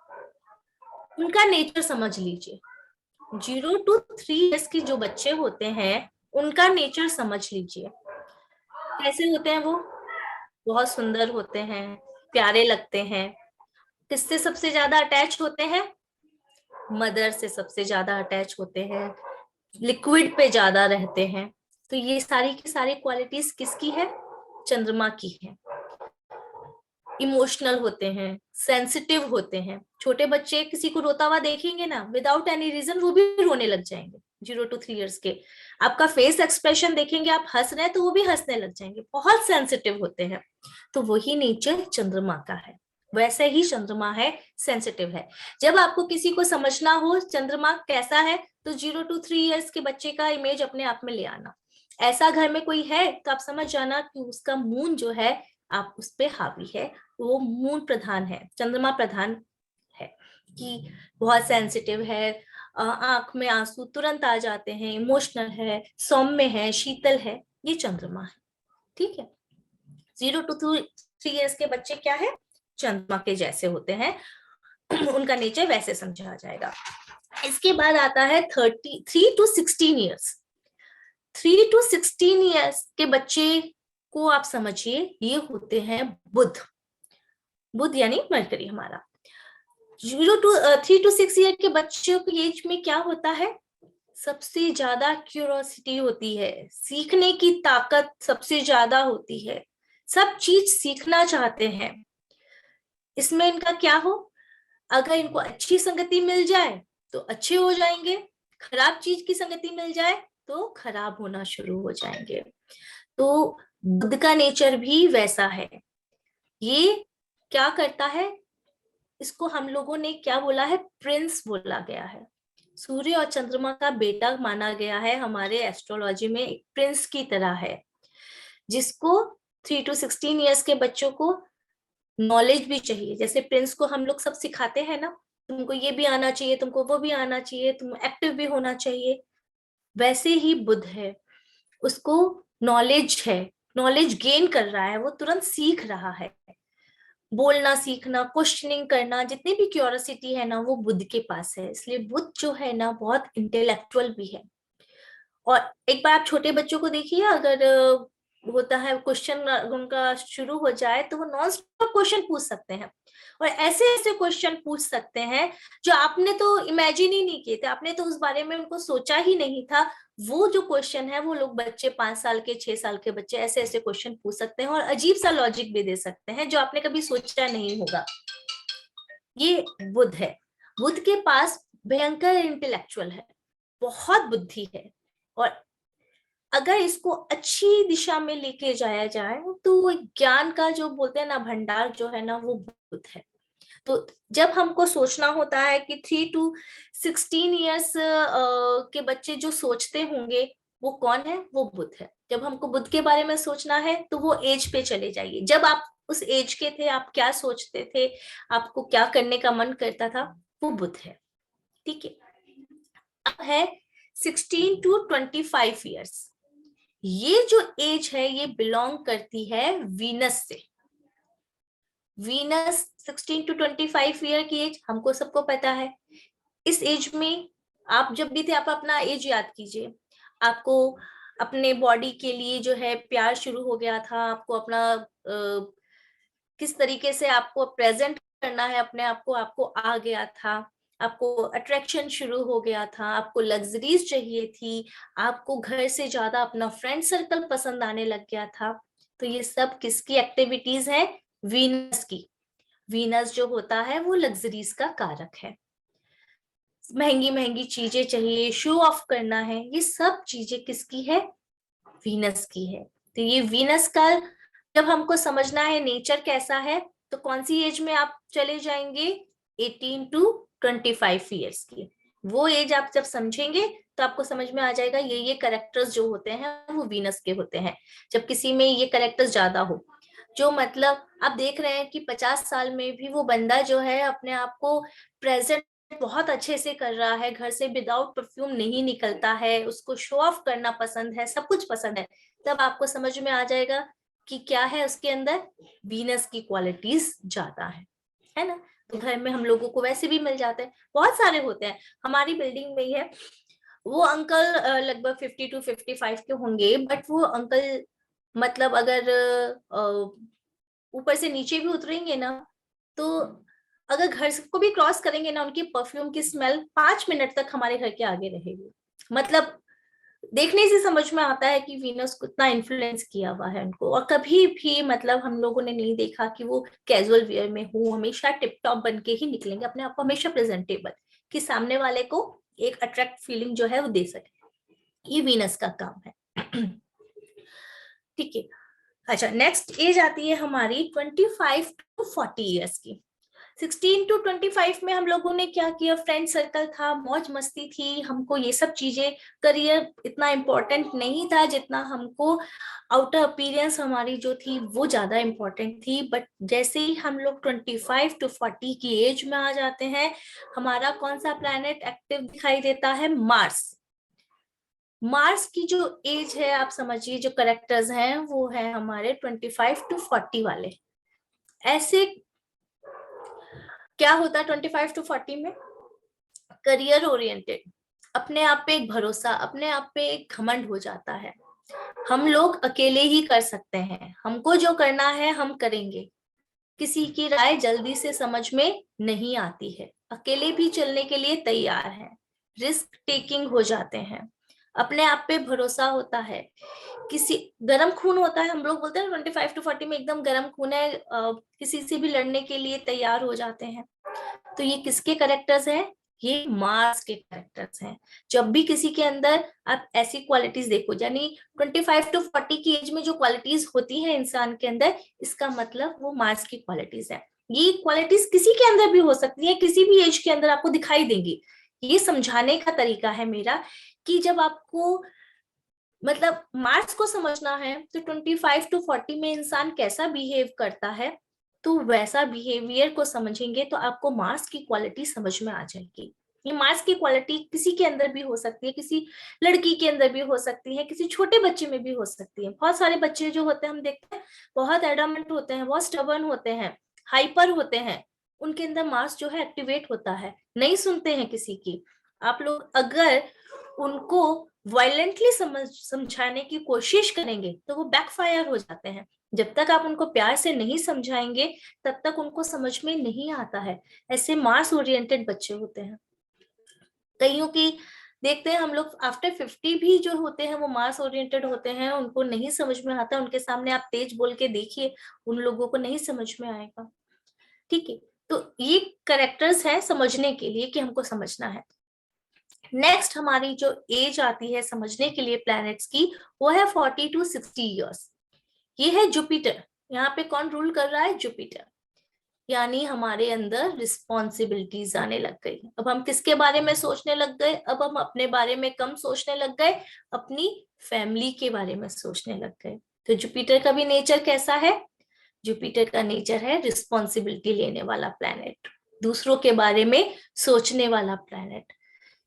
उनका नेचर समझ लीजिए। 0 to 3 years के जो बच्चे होते हैं, उनका नेचर समझ लीजिए। कैसे होते हैं वो? बहुत सुंदर होते हैं, प्यारे लगते हैं। किससे सबसे ज्यादा अटैच होते हैं? मदर से सबसे ज्यादा अटैच होते हैं, लिक्विड पे ज्यादा रहते हैं। तो ये सारी की सारी क्वालिटीज किसकी है? चंद्रमा की है। इमोशनल होते हैं, सेंसिटिव होते हैं। छोटे बच्चे किसी को रोता हुआ देखेंगे ना, विदाउट एनी रीजन वो भी रोने लग जाएंगे। 0 to 3 years के आपका फेस एक्सप्रेशन देखेंगे, आप हंस रहे हैं तो वो भी हंसने लग जाएंगे, बहुत सेंसिटिव होते हैं। तो वही नेचर चंद्रमा का है, वैसे ही चंद्रमा है, सेंसिटिव है। जब आपको किसी को समझना हो चंद्रमा कैसा है, तो 0 to 3 years के बच्चे का इमेज अपने आप में ले आना। ऐसा घर में कोई है तो आप समझ जाना कि उसका मून जो है आप उस पे हावी है, वो मून प्रधान है, चंद्रमा प्रधान है, कि बहुत सेंसिटिव है, आंख में आंसू तुरंत आ जाते हैं, इमोशनल है, सौम्य है, शीतल है, ये चंद्रमा है। ठीक है। 0 to 3 years के बच्चे क्या है? चंद्रमा के जैसे होते हैं, उनका नेचर वैसे समझा जाएगा। इसके बाद आता है 3 to 16 years। 3 to 16 years के बच्चे को आप समझिए, ये होते हैं बुध। बुध यानी मरकरी हमारा। 3 to 6 year के बच्चों की एज में क्या होता है? सबसे ज्यादा क्यूरोसिटी होती है, सीखने की ताकत सबसे ज्यादा होती है, सब चीज सीखना चाहते हैं। इसमें इनका क्या हो, अगर इनको अच्छी संगति मिल जाए तो अच्छे हो जाएंगे, खराब चीज की संगति मिल जाए तो खराब होना शुरू हो जाएंगे। तो बुध का नेचर भी वैसा है। ये क्या करता है, इसको हम लोगों ने क्या बोला है? प्रिंस बोला गया है। सूर्य और चंद्रमा का बेटा माना गया है हमारे एस्ट्रोलॉजी में, एक प्रिंस की तरह है, जिसको 3 to 16 years के बच्चों को नॉलेज भी चाहिए। जैसे प्रिंस को हम लोग सब सिखाते हैं ना, तुमको ये भी आना चाहिए, तुमको वो भी आना चाहिए, तुम एक्टिव भी होना चाहिए, वैसे ही बुध है, उसको नॉलेज है, नॉलेज गेन कर रहा है, वो तुरंत सीख रहा है। बोलना सीखना, क्वेश्चनिंग करना, जितनी भी क्यूरियोसिटी है ना, वो बुध के पास है। इसलिए बुध जो है ना, बहुत इंटेलेक्चुअल भी है। और एक बार आप छोटे बच्चों को देखिए, अगर होता है क्वेश्चन उनका शुरू हो जाए तो वो नॉन स्टॉप क्वेश्चन पूछ सकते हैं, और ऐसे ऐसे क्वेश्चन पूछ सकते हैं जो आपने तो इमेजिन ही नहीं किए थे, आपने तो उस बारे में उनको सोचा ही नहीं था। वो जो क्वेश्चन है, वो लोग बच्चे 5 साल के 6 साल के बच्चे ऐसे ऐसे क्वेश्चन पूछ सकते हैं, और अजीब सा लॉजिक भी दे सकते हैं जो आपने कभी सोचा नहीं होगा। ये बुध है। बुध के पास भयंकर इंटेलेक्चुअल है, बहुत बुद्धि है, और अगर इसको अच्छी दिशा में लेके जाया जाए तो ज्ञान का जो बोलते हैं ना भंडार जो है ना, वो बुध है। तो जब हमको सोचना होता है कि 3 to 16 years के बच्चे जो सोचते होंगे वो कौन है, वो बुध है। जब हमको बुध के बारे में सोचना है तो वो एज पे चले जाइए, जब आप उस एज के थे, आप क्या सोचते थे, आपको क्या करने का मन करता था, वो बुध है। ठीक है। अब है 16 to 25 years। ये जो एज है ये बिलोंग करती है वीनस से। वीनस 16 to 25 year की एज हमको सबको पता है। इस एज में आप जब भी थे, आप अपना एज याद कीजिए, आपको अपने बॉडी के लिए जो है प्यार शुरू हो गया था, आपको अपना किस तरीके से आपको प्रेजेंट करना है अपने आप को, आपको आ गया था, आपको अट्रैक्शन शुरू हो गया था, आपको लग्जरीज चाहिए थी, आपको घर से ज्यादा अपना फ्रेंड सर्कल पसंद आने लग गया था। तो ये सब किसकी एक्टिविटीज है? वीनस की। वीनस जो होता है वो लग्जरीज का कारक है, महंगी महंगी चीजें चाहिए, शो ऑफ करना है, ये सब चीजें किसकी है? वीनस की है। तो ये वीनस का जब हमको समझना है नेचर कैसा है, तो कौन सी एज में आप चले जाएंगे? 18 to 25 years की। वो एज आप जब समझेंगे तो आपको समझ में आ जाएगा ये करेक्टर्स जो होते हैं वो वीनस के होते हैं। जब किसी में ये करेक्टर्स ज्यादा हो, जो मतलब आप देख रहे हैं कि 50 साल में भी वो बंदा जो है अपने आप को प्रेजेंट बहुत अच्छे से कर रहा है, घर से विदाउट परफ्यूम नहीं निकलता है, उसको शो ऑफ करना पसंद है, सब कुछ पसंद है, तब आपको समझ में आ जाएगा कि क्या है उसके अंदर, वीनस की क्वालिटीज ज्यादा है ना। तो घर में हम लोगों को वैसे भी मिल जाते हैं, बहुत सारे होते हैं। हमारी बिल्डिंग में ही है, वो अंकल लगभग 50 to 55 के होंगे, बट वो अंकल मतलब अगर ऊपर से नीचे भी उतरेंगे ना, तो अगर घर को भी क्रॉस करेंगे ना, उनकी परफ्यूम की स्मेल 5 मिनट तक हमारे घर के आगे रहेगी। मतलब देखने से समझ में आता है कि वीनस कितना इन्फ्लुएंस किया हुआ है उनको। और कभी भी मतलब हम लोगों ने नहीं देखा कि वो कैजुअल वियर में हो, हमेशा टिप टॉप बन के ही निकलेंगे, अपने आप को हमेशा प्रेजेंटेबल, कि सामने वाले को एक अट्रैक्ट फीलिंग जो है वो दे सके। ये वीनस का काम है। ठीक है। अच्छा, नेक्स्ट एज आती है हमारी 25 to 40 ईयर्स की। 16 to 25 में हम लोगों ने क्या किया, फ्रेंड सर्कल था, मौज मस्ती थी, हमको ये सब चीजें, करियर इतना इम्पोर्टेंट नहीं था जितना हमको आउटर अपीयरेंस हमारी जो थी वो ज्यादा इम्पोर्टेंट थी। बट जैसे ही हम लोग 25 to 40 की एज में आ जाते हैं, हमारा कौन सा प्लैनेट एक्टिव दिखाई देता है, मार्स। मार्स की जो एज है आप समझिए, जो करेक्टर्स हैं वो है हमारे 25 to 40 वाले। ऐसे क्या होता है 25 to 40 में, करियर ओरिएंटेड, अपने आप पे एक भरोसा, अपने आप पे एक घमंड हो जाता है। हम लोग अकेले ही कर सकते हैं, हमको जो करना है हम करेंगे, किसी की राय जल्दी से समझ में नहीं आती है, अकेले भी चलने के लिए तैयार हैं, रिस्क टेकिंग हो जाते हैं, अपने आप पे भरोसा होता है, किसी गरम खून होता है, हम लोग बोलते हैं 25 to 40 में एकदम गरम खून है, किसी से भी लड़ने के लिए तैयार हो जाते हैं। तो ये किसके करेक्टर्स हैं, ये मार्स के करेक्टर्स हैं। जब भी किसी के अंदर आप ऐसी क्वालिटीज देखो, यानी 25 to 40 की एज में जो क्वालिटीज होती है इंसान के अंदर, इसका मतलब वो मार्स की क्वालिटीज है। ये क्वालिटीज किसी के अंदर भी हो सकती है, किसी भी एज के अंदर आपको दिखाई देंगी। ये समझाने का तरीका है मेरा, कि जब आपको मतलब मार्स को समझना है तो 25 to 40 में इंसान कैसा बिहेव करता है, तो वैसा बिहेवियर को समझेंगे तो आपको मार्स की क्वालिटी समझ में आ जाएगी। ये मार्स की क्वालिटी किसी के अंदर भी हो सकती है, किसी लड़की के अंदर भी हो सकती है, किसी छोटे बच्चे में भी हो सकती है। बहुत सारे बच्चे जो होते हैं हम देखते हैं, बहुत एडमेंट होते हैं, बहुत स्टबर्न होते हैं, हाइपर होते हैं, उनके अंदर मार्स जो है एक्टिवेट होता है, नहीं सुनते हैं किसी की। आप लोग अगर उनको वायलेंटली समझाने की कोशिश करेंगे तो वो बैकफायर हो जाते हैं। जब तक आप उनको प्यार से नहीं समझाएंगे तब तक उनको समझ में नहीं आता है। ऐसे मास ओरिएंटेड बच्चे होते हैं। कईयों की देखते हैं हम लोग आफ्टर 50 भी जो होते हैं वो मास ओरिएंटेड होते हैं, उनको नहीं समझ में आता, उनके सामने आप तेज बोल के देखिए, उन लोगों को नहीं समझ में आएगा। ठीक है। तो ये करेक्टर्स है समझने के लिए कि हमको समझना है। नेक्स्ट हमारी जो एज आती है समझने के लिए प्लैनेट्स की, वो है 40 to 60 ईयर्स। ये है जुपिटर। यहाँ पे कौन रूल कर रहा है, जुपिटर। यानी हमारे अंदर रिस्पॉन्सिबिलिटीज आने लग गई। अब हम किसके बारे में सोचने लग गए, अब हम अपने बारे में कम सोचने लग गए, अपनी फैमिली के बारे में सोचने लग गए। तो जुपिटर का भी नेचर कैसा है, जुपिटर का नेचर है रिस्पॉन्सिबिलिटी लेने वाला प्लैनेट, दूसरों के बारे में सोचने वाला प्लैनेट।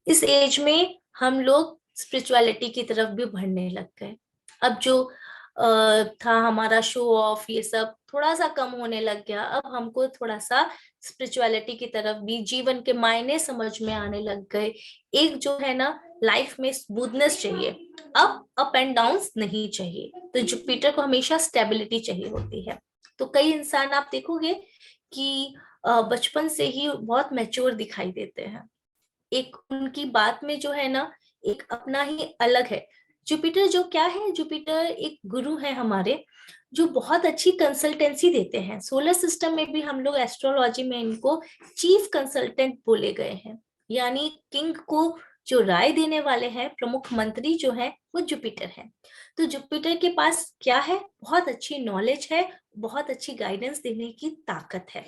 इस एज में हम लोग स्पिरिचुअलिटी की तरफ भी बढ़ने लग गए। अब जो था हमारा शो ऑफ, ये सब थोड़ा सा कम होने लग गया। अब हमको थोड़ा सा स्पिरिचुअलिटी की तरफ भी, जीवन के मायने समझ में आने लग गए। एक जो है ना, लाइफ में स्मूथनेस चाहिए, अप एंड डाउन्स नहीं चाहिए। तो जुपिटर को हमेशा स्टेबिलिटी चाहिए होती है। तो कई इंसान आप देखोगे कि बचपन से ही बहुत मैच्योर दिखाई देते हैं, एक उनकी बात में जो है ना एक अपना ही अलग है। जुपिटर जो क्या है, जुपिटर एक गुरु है हमारे, जो बहुत अच्छी कंसल्टेंसी देते हैं। सोलर सिस्टम में भी हम लोग एस्ट्रोलॉजी में इनको चीफ कंसल्टेंट बोले गए हैं। यानी किंग को जो राय देने वाले हैं, प्रमुख मंत्री जो है वो जुपिटर है। तो जुपिटर के पास क्या है, बहुत अच्छी नॉलेज है, बहुत अच्छी गाइडेंस देने की ताकत है।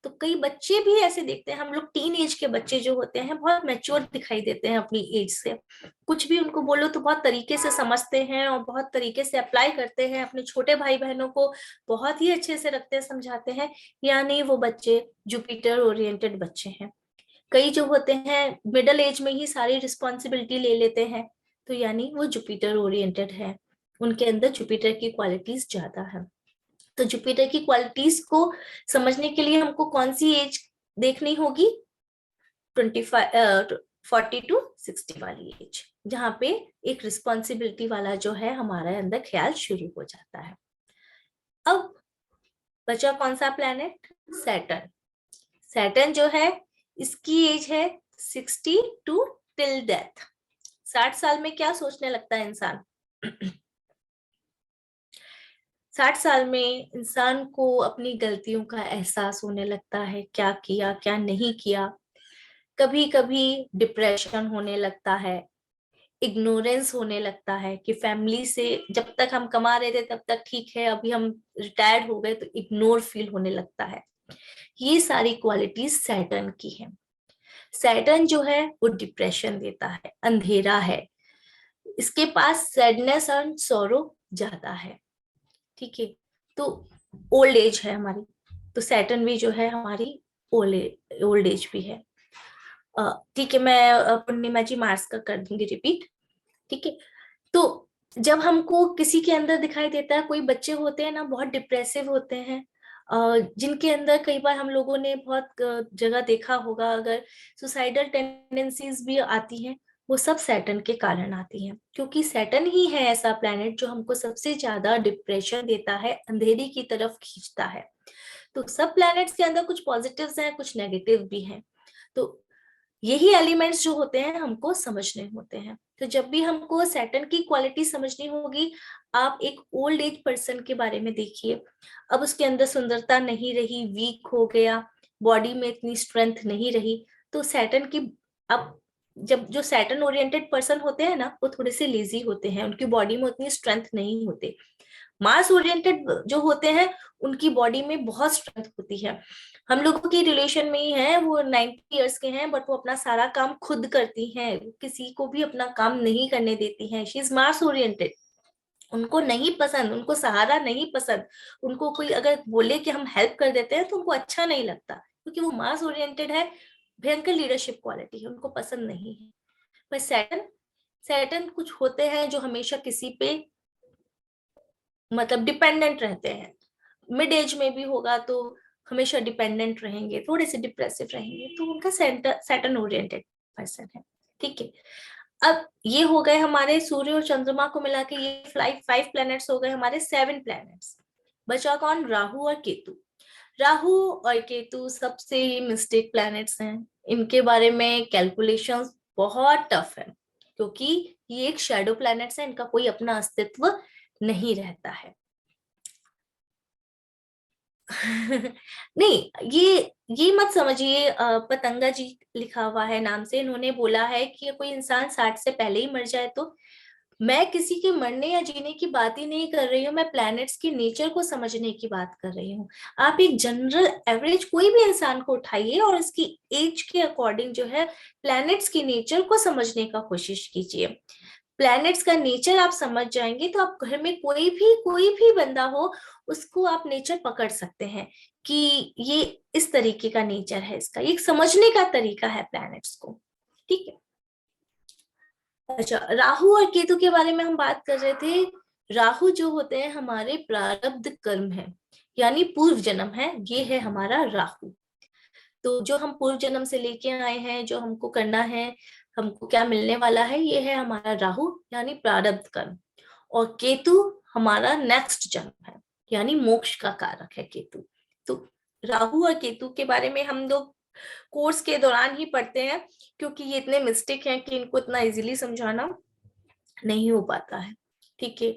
तो कई बच्चे भी ऐसे देखते हैं, हम लोग टीन एज के बच्चे जो होते हैं बहुत मैच्योर दिखाई देते हैं अपनी एज से, कुछ भी उनको बोलो तो बहुत तरीके से समझते हैं और बहुत तरीके से अप्लाई करते हैं, अपने छोटे भाई बहनों को बहुत ही अच्छे से रखते हैं, समझाते हैं, यानी वो बच्चे जुपिटर ओरिएंटेड बच्चे हैं। कई जो होते हैं मिडिल एज में ही सारी रिस्पॉन्सिबिलिटी ले लेते हैं, तो यानी वो जुपिटर ओरिएंटेड है, उनके अंदर जुपिटर की क्वालिटीज ज्यादा है। तो जुपिटर की क्वालिटीज को समझने के लिए हमको कौन सी एज देखनी होगी? 40 to 60 वाली एज, जहाँ पे एक रिस्पॉन्सिबिलिटी वाला जो है हमारे अंदर ख्याल शुरू हो जाता है। अब बचा कौन सा प्लेनेट? सैटर्न। सैटर्न जो है इसकी एज है 60 टू टिल डेथ। 60 साल में क्या सोचने लगता है इंसान? 60 साल में इंसान को अपनी गलतियों का एहसास होने लगता है, क्या किया क्या नहीं किया। कभी कभी डिप्रेशन होने लगता है, इग्नोरेंस होने लगता है कि फैमिली से जब तक हम कमा रहे थे तब तक ठीक है, अभी हम रिटायर्ड हो गए तो इग्नोर फील होने लगता है। ये सारी क्वालिटीज सैटर्न की है। सैटर्न जो है वो डिप्रेशन देता है, अंधेरा है, इसके पास सैडनेस और सौरो ज्यादा है। ठीक है, तो ओल्ड एज है हमारी, तो सैटर्न भी जो है हमारी ओल्ड एज भी है। ठीक है, मैं पूर्णिमा जी मार्स का कर दूंगी रिपीट। ठीक है, तो जब हमको किसी के अंदर दिखाई देता है, कोई बच्चे होते हैं ना बहुत डिप्रेसिव होते हैं, जिनके अंदर कई बार हम लोगों ने बहुत जगह देखा होगा, अगर सुसाइडल टेंडेंसीज भी आती हैं, वो सब सैटर्न के कारण आती हैं, क्योंकि सैटर्न ही है ऐसा प्लेनेट जो हमको सबसे ज्यादा डिप्रेशन देता है, अंधेरी की तरफ खींचता है। तो सब प्लैनेट्स के अंदर कुछ पॉजिटिव्स हैं, कुछ नेगेटिव भी हैं। तो यही एलिमेंट्स जो होते हैं हमको समझने होते हैं। तो जब भी हमको सैटर्न की क्वालिटी समझनी होगी, आप एक ओल्ड एज पर्सन के बारे में देखिए, अब उसके अंदर सुंदरता नहीं रही, वीक हो गया, बॉडी में इतनी स्ट्रेंथ नहीं रही, तो सैटर्न की, अब जब जो सैटर्न ओरिएंटेड पर्सन होते हैं ना, वो थोड़े से लेजी होते हैं, उनकी बॉडी में उतनी स्ट्रेंथ नहीं होती। मार्स ओरिएंटेड जो होते हैं उनकी बॉडी में बहुत स्ट्रेंथ होती है। हम लोगों की रिलेशन में ही है, वो 90 इयर्स के हैं, बट वो अपना सारा काम खुद करती हैं, किसी को भी अपना काम नहीं करने देती हैं। शी इज मार्स ओरिएंटेड, उनको नहीं पसंद, उनको सहारा नहीं पसंद, उनको कोई अगर बोले कि हम हेल्प कर देते हैं तो उनको अच्छा नहीं लगता, क्योंकि वो मार्स ओरिएंटेड है, भयंकर लीडरशिप क्वालिटी है, उनको पसंद नहीं है। पर सैटर्न, सैटर्न कुछ होते हैं जो हमेशा किसी पे मतलब डिपेंडेंट रहते हैं, मिड एज में भी होगा तो हमेशा डिपेंडेंट रहेंगे, थोड़े से डिप्रेसिव रहेंगे, तो उनका सैटर्न ओरिएंटेड पर्सन है। ठीक है, अब ये हो गए हमारे सूर्य और चंद्रमा को मिला के ये 5 प्लैनेट्स हो गए हमारे 7 प्लैनेट्स। बचा कौन? राहु और केतु। राहु और केतु सबसे मिस्टेक प्लैनेट्स हैं, इनके बारे में कैलकुलेशंस बहुत टफ है, क्योंकि ये एक शैडो प्लैनेट्स है, इनका कोई अपना अस्तित्व नहीं रहता है। नहीं, ये मत समझिए, पतंगा जी लिखा हुआ है नाम से, इन्होंने बोला है कि कोई इंसान 60 से पहले ही मर जाए, तो मैं किसी के मरने या जीने की बात ही नहीं कर रही हूँ, मैं प्लैनेट्स की नेचर को समझने की बात कर रही हूँ। आप एक जनरल एवरेज कोई भी इंसान को उठाइए और इसकी एज के अकॉर्डिंग जो है प्लैनेट्स की नेचर को समझने का कोशिश कीजिए। प्लैनेट्स का नेचर आप समझ जाएंगे तो आप घर में कोई भी बंदा हो, उसको आप नेचर पकड़ सकते हैं कि ये इस तरीके का नेचर है इसका, ये समझने का तरीका है प्लैनेट्स को। ठीक है, अच्छा, राहु और केतु के बारे में हम बात कर रहे थे। राहु जो होते हैं हमारे प्रारब्ध कर्म है, यानी पूर्व जन्म है, ये है हमारा राहु। तो जो हम पूर्व जन्म से लेके आए हैं, जो हमको करना है, हमको क्या मिलने वाला है, ये है हमारा राहु यानी प्रारब्ध कर्म। और केतु हमारा नेक्स्ट जन्म है, यानी मोक्ष का कारक है केतु। तो राहु और केतु के बारे में हम लोग कोर्स के दौरान ही पढ़ते हैं, क्योंकि ये इतने मिस्टेक हैं कि इनको इतना इजीली समझाना नहीं हो पाता है। ठीक है,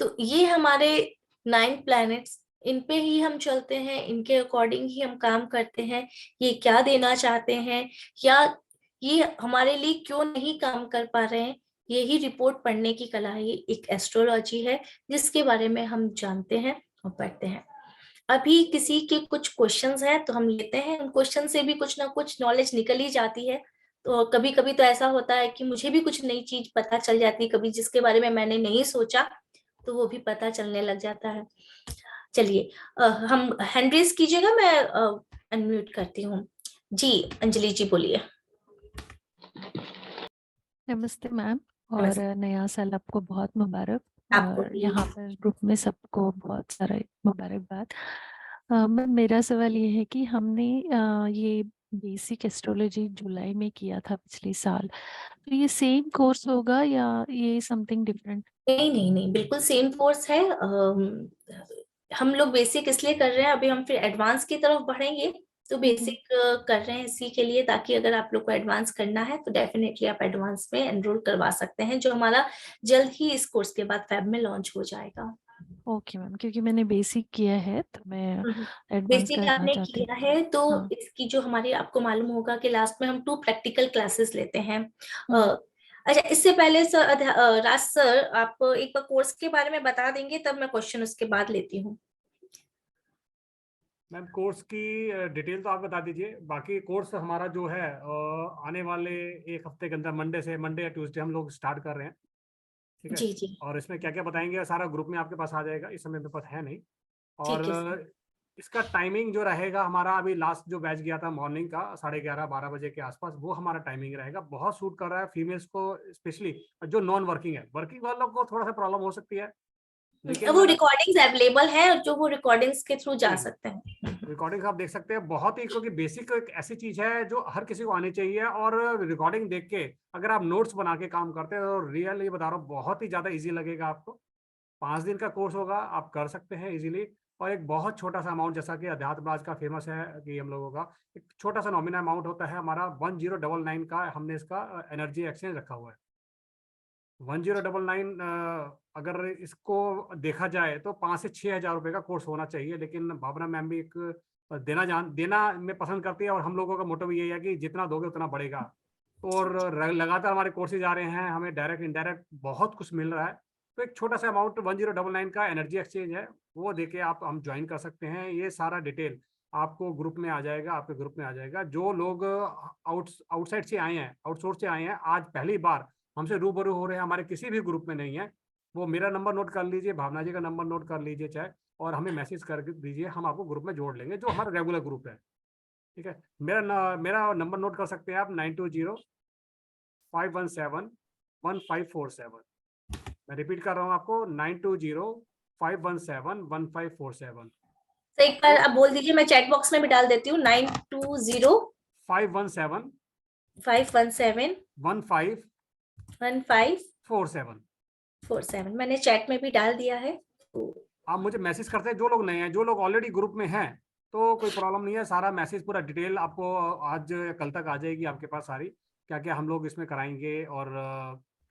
तो ये हमारे 9 प्लैनेट्स, इन पे ही हम चलते हैं, इनके अकॉर्डिंग ही हम काम करते हैं, ये क्या देना चाहते हैं या ये हमारे लिए क्यों नहीं काम कर पा रहे हैं, यही रिपोर्ट पढ़ने की कला है, ये एक एस्ट्रोलॉजी है जिसके बारे में हम जानते हैं और पढ़ते हैं। अभी किसी के कुछ क्वेश्चंस हैं तो हम लेते हैं, उन क्वेश्चन से भी कुछ ना कुछ नॉलेज निकल ही जाती है। तो कभी कभी तो ऐसा होता है कि मुझे भी कुछ नई चीज पता चल जाती है, कभी जिसके बारे में मैंने नहीं सोचा, तो वो भी पता चलने लग जाता है। चलिए, हम हैंड रेज कीजिएगा, मैं अनम्यूट करती हूँ। जी, अंजलि जी बोलिए। नमस्ते मैम। और नमस्ते। नया साल आपको बहुत मुबारक। आपको और भी। यहाँ पर ग्रुप में सबको बहुत सारा मुबारकबाद। मैम मेरा सवाल ये है कि हमने ये बेसिक एस्ट्रोलॉजी जुलाई में किया था पिछले साल, तो ये सेम कोर्स होगा या ये समथिंग डिफरेंट? नहीं नहीं नहीं, बिल्कुल सेम कोर्स है। हम लोग बेसिक इसलिए कर रहे हैं, अभी हम फिर एडवांस की तरफ बढ़ेंगे। तो बेसिक कर रहे हैं इसी के लिए, ताकि अगर आप लोग को एडवांस करना है तो डेफिनेटली आप एडवांस में एनरोल करवा सकते हैं, जो हमारा जल्द ही इस कोर्स के बाद फेब में लॉन्च हो जाएगा। ओके मैम, क्योंकि मैंने बेसिक किया है तो मैं एडवांस बेसिक करना आपने चाहती किया हूँ। है तो हाँ। इसकी जो हमारी, आपको मालूम होगा कि लास्ट में हम 2 प्रैक्टिकल क्लासेस लेते हैं। हम्म। अच्छा, इससे पहले सर, राज सर, आप एक बार कोर्स के बारे में बता देंगे, तब मैं क्वेश्चन उसके बाद लेती हूँ। मैम कोर्स की डिटेल तो आप बता दीजिए। बाकी कोर्स हमारा जो है आने वाले एक हफ्ते के अंदर मंडे या ट्यूसडे हम लोग स्टार्ट कर रहे हैं। ठीक है। जी जी। और इसमें क्या क्या बताएंगे सारा ग्रुप में आपके पास आ जाएगा, इस समय मेरे पास है नहीं। और ठीक है सर। इसका टाइमिंग जो रहेगा हमारा, अभी लास्ट जो बैच गया था मॉर्निंग का 11:30-12 बजे के आसपास, वो हमारा टाइमिंग रहेगा। बहुत सूट कर रहा है फीमेल्स को स्पेशली, जो नॉन वर्किंग है। वर्किंग वालों को थोड़ा सा प्रॉब्लम हो सकती है, लेकिन वो रिकॉर्डिंग्स अवेलेबल है, जो वो रिकॉर्डिंग्स के थ्रू जा जी सकते हैं। रिकॉर्डिंग आप देख सकते हैं। बहुत ही, क्योंकि बेसिक एक ऐसी चीज है जो हर किसी को आनी चाहिए। और रिकॉर्डिंग देख के अगर आप नोट्स बना के काम करते हैं तो रियल ये बता रहा हूँ बहुत ही ज्यादा इजी लगेगा आपको। 5 दिन का कोर्स होगा, आप कर सकते हैं इजीली। और एक बहुत छोटा सा अमाउंट, जैसा कि अध्यात्म राज का फेमस है कि हम लोगों का एक छोटा सा नॉमिनल अमाउंट होता है हमारा 1099 का, हमने इसका एनर्जी एक्सचेंज रखा हुआ है। 1099, अगर इसको देखा जाए तो 5 से 6 हज़ार रुपये का कोर्स होना चाहिए। लेकिन भावना मैम भी एक देना में पसंद करती है, और हम लोगों का मोटो भी यही है कि जितना दोगे उतना बढ़ेगा। और लगातार हमारे कोर्सेज आ रहे हैं, हमें डायरेक्ट इनडायरेक्ट बहुत कुछ मिल रहा है। तो एक छोटा सा अमाउंट 1099 का एनर्जी एक्सचेंज है, वो देके आप हम ज्वाइन कर सकते हैं। ये सारा डिटेल आपको ग्रुप में आ जाएगा, आपके ग्रुप में आ जाएगा। जो लोग आउटसाइड से आए हैं, आउटसोर्स से आए हैं, आज पहली बार हमसे रूबरू हो रहे हैं, हमारे किसी भी ग्रुप में नहीं है, वो मेरा नंबर नोट कर लीजिए, भावना जी का नंबर नोट कर लीजिए चाहे, और हमें मैसेज कर दीजिए, हम आपको ग्रुप में जोड़ लेंगे, जो हमारा रेगुलर ग्रुप है। ठीक है। मेरा नंबर नोट कर सकते हैं आप, 9205171547। मैं रिपीट कर रहा हूँ आपको, 9205171547। तो एक बार आप बोल दीजिए, मैं चैट बॉक्स में भी डाल देती हूँ। 920 517 517 15 1547। 47। मैंने चैट में भी डाल दिया है। आप मुझे मैसेज करते हैं, जो लोग नए हैं, जो लोग ऑलरेडी ग्रुप में हैं तो कोई प्रॉब्लम नहीं है। सारा मैसेज पूरा डिटेल आपको आज या कल तक आ जाएगी आपके पास सारी, क्या क्या हम लोग इसमें कराएंगे और